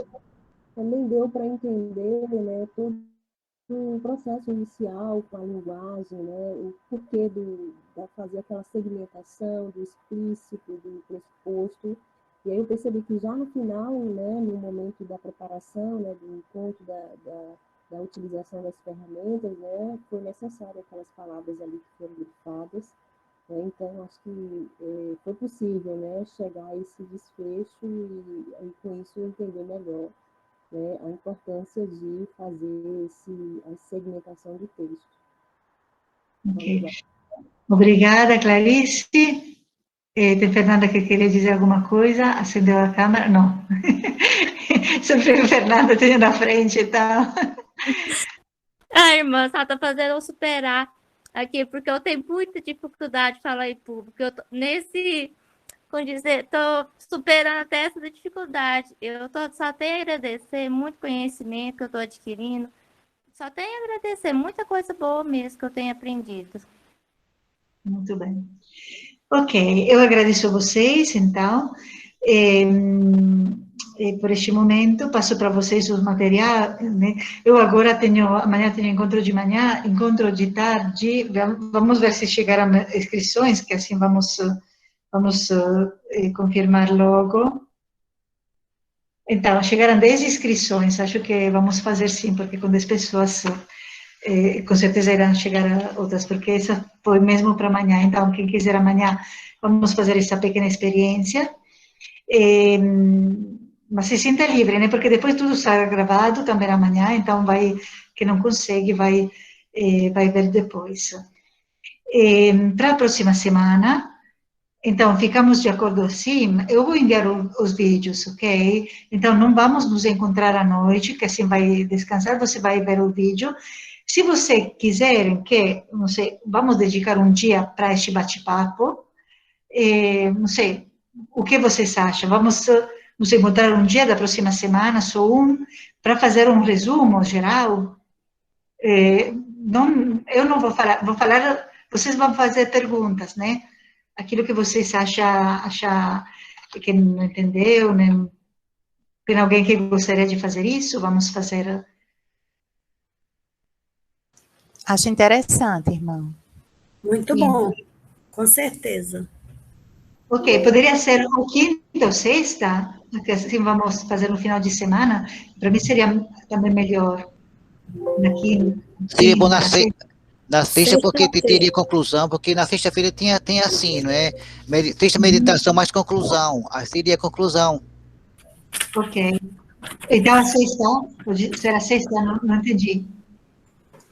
Também deu para entender, né, todo o processo inicial com a linguagem, né, o porquê da fazer aquela segmentação do explícito, do pressuposto. E aí eu percebi que já no final, né, no momento da preparação, né, do encontro da utilização das ferramentas, né, foi necessário aquelas palavras ali que foram grifadas. Né, então, acho que foi possível, né, chegar a esse desfecho e com isso entender melhor, né, a importância de fazer a segmentação de texto. Ok. Obrigada, Clarice. Tem Fernanda que queria dizer alguma coisa? Acendeu a câmera? Não. Sempre a Fernanda tem na frente e tal. A irmã só está fazendo eu superar aqui, porque eu tenho muita dificuldade de falar em público. Eu tô como dizer, estou superando até essa dificuldade. Só tenho a agradecer, muito conhecimento que eu estou adquirindo. Só tenho a agradecer, muita coisa boa mesmo que eu tenho aprendido. Muito bem. Ok, eu agradeço a vocês, então, por este momento, passo para vocês os materiais, né? Eu agora amanhã tenho encontro de manhã, encontro de tarde, vamos ver se chegaram inscrições, que assim vamos confirmar logo. Então, chegaram 10 inscrições, acho que vamos fazer sim, porque com 10 pessoas, com certeza irão chegar outras, porque essa foi mesmo para amanhã. Então, quem quiser amanhã, vamos fazer essa pequena experiência. Mas se sinta livre, né? Porque depois tudo será gravado também amanhã, então quem não consegue vai ver depois. Para a próxima semana, então, ficamos de acordo assim, eu vou enviar os vídeos, ok? Então, não vamos nos encontrar à noite, que assim vai descansar, você vai ver o vídeo. Se você quiser, não sei, vamos dedicar um dia para este bate-papo, não sei, o que vocês acham? Vamos nos encontrar um dia da próxima semana, só para fazer um resumo geral? Eu não vou falar, vocês vão fazer perguntas, né? Aquilo que vocês acham que não entendeu, né? Tem alguém que gostaria de fazer isso? Vamos fazer. Acho interessante, irmã. Muito bom, com certeza. Ok, poderia ser ou quinta ou sexta, porque assim vamos fazer no final de semana. Para mim seria também melhor. Na quinta. Seria bom na sexta, porque teria conclusão, porque na sexta-feira tem assim, não é? Sexta meditação mais conclusão, aí seria conclusão. Ok. Então a sexta, será sexta? Não entendi.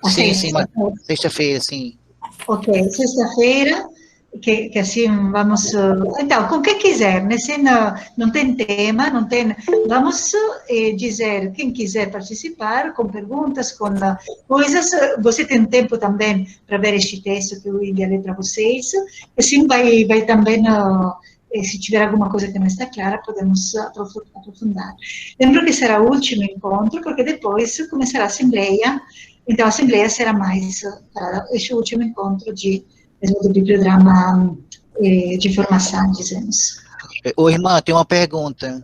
Sim, sexta-feira, sim. Ok, sexta-feira, que assim vamos... Então, com quem quiser, né? Se não tem tema, não tem... Vamos dizer, quem quiser participar, com perguntas, com coisas, você tem tempo também para ver este texto que eu enviarei para vocês, assim vai também... se tiver alguma coisa que não está clara, podemos aprofundar. Lembro que será o último encontro, porque depois começará a assembleia. Então, a assembleia será mais para este último encontro do bibliodrama de formação, dizemos. Ô, irmã, tem uma pergunta.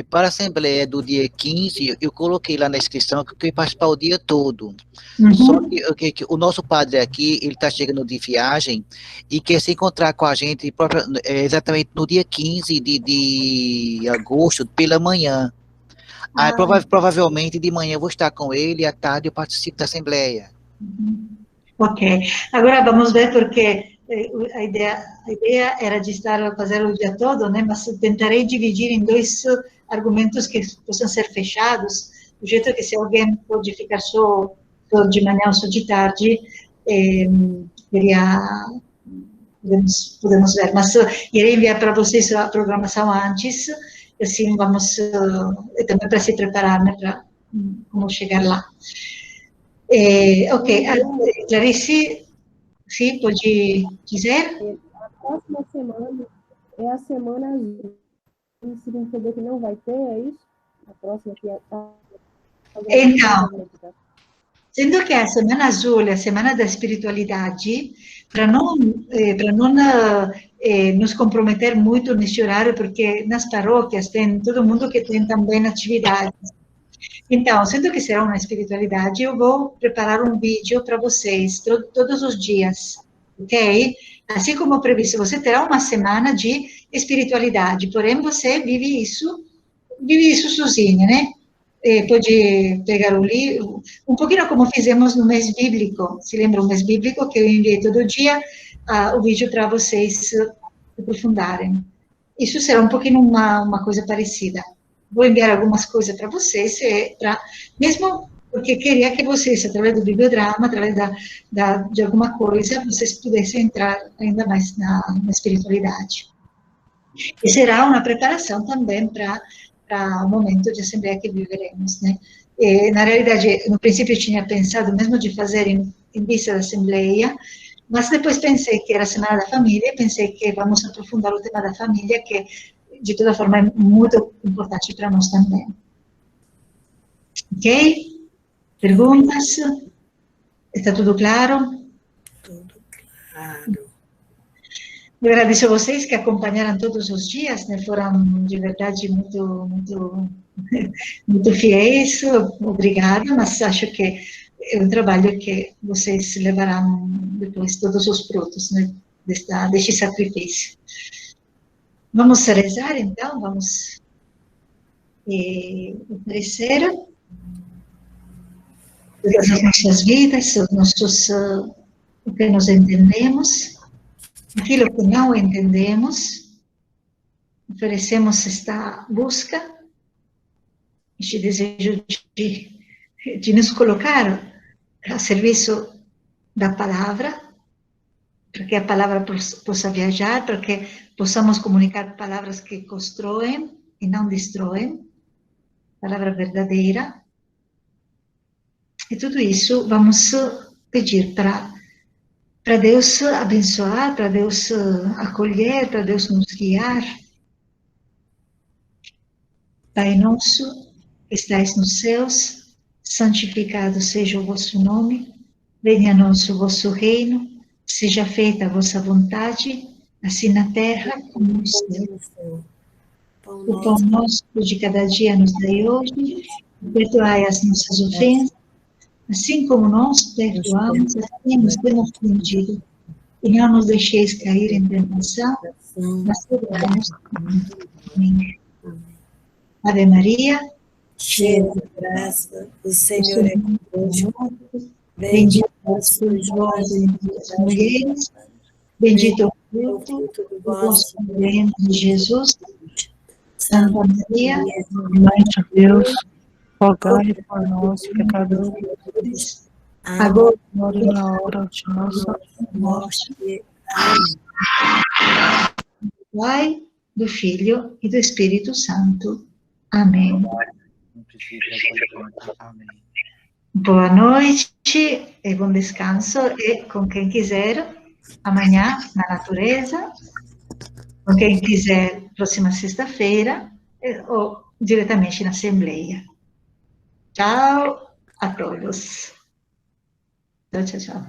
Para a Assembleia do dia 15, eu coloquei lá na inscrição que eu queria participar o dia todo. Uhum. Só que o nosso padre aqui, ele está chegando de viagem e quer se encontrar com a gente exatamente no dia 15 de agosto, pela manhã. Aí, provavelmente de manhã eu vou estar com ele e à tarde eu participo da Assembleia. Ok. Agora vamos ver, porque a ideia era de fazer o dia todo, né? Mas tentarei dividir em 2 argumentos que possam ser fechados, do jeito que se alguém pode ficar só de manhã ou só de tarde, podemos ver. Mas irei enviar para vocês a programação antes, assim vamos, também para se preparar, né? Para como chegar lá. Ok, Clarice, sim, pode dizer? A próxima semana é a semana azul. Isso significa que não vai ter, é isso? A próxima que Então, sendo que a Semana Azul é a Semana da Espiritualidade, para não nos comprometer muito nesse horário, porque nas paróquias tem todo mundo que tem também atividades. Então, sendo que será uma espiritualidade, eu vou preparar um vídeo para vocês todos os dias, ok? Assim como previsto, você terá uma semana de espiritualidade, porém você vive isso sozinha, né? Pode pegar o livro, um pouquinho como fizemos no mês bíblico, se lembra o mês bíblico, que eu enviei todo dia o vídeo para vocês aprofundarem. Isso será um pouquinho uma coisa parecida. Vou enviar algumas coisas para vocês, mesmo porque queria que vocês, através do bibliodrama, através de alguma coisa, vocês pudessem entrar ainda mais na espiritualidade. E será uma preparação também para o momento de assembleia que viveremos, né? Na realidade, no princípio eu tinha pensado mesmo de fazer em vista da assembleia, mas depois pensei que era a Semana da Família, pensei que vamos aprofundar o tema da família, que de toda forma é muito importante para nós também. Ok? Perguntas? Está tudo claro? Tudo claro. Eu agradeço a vocês que acompanharam todos os dias, né? Foram de verdade muito fiéis. Obrigada, mas acho que é um trabalho que vocês levarão depois todos os frutos, né? Deste sacrifício. Vamos rezar, então, vamos oferecer todas as nossas vidas, o que nós entendemos, aquilo que não entendemos, oferecemos esta busca, este desejo de nos colocar a serviço da palavra, para que a palavra possa viajar, para que possamos comunicar palavras que constroem e não destroem, palavra verdadeira. E tudo isso vamos pedir para Deus abençoar, para Deus acolher, para Deus nos guiar. Pai nosso, que estais nos céus, santificado seja o vosso nome, venha a nós o vosso reino, seja feita a vossa vontade, assim na terra como no céu. O pão nosso de cada dia nos dai hoje, perdoai as nossas ofensas, assim como nós perdoamos a quem nos tem ofendido. E não nos deixeis cair em tentação, mas livrai-nos do mal. Amém. Ave Maria, cheia de graça, o Senhor é convosco. Bendita sois vós entre as mulheres, bendito é o fruto do vosso ventre, Jesus. Santa Maria, Mãe de Deus, rogai por nós, pecadores, agora e na hora de nossa morte. do Pai, do Filho e do Espírito Santo. Amém. Boa noite e bom descanso. E com quem quiser, amanhã na natureza, com quem quiser, próxima sexta-feira, ou diretamente na Assembleia. Tchau a todos. Tchau, tchau, tchau.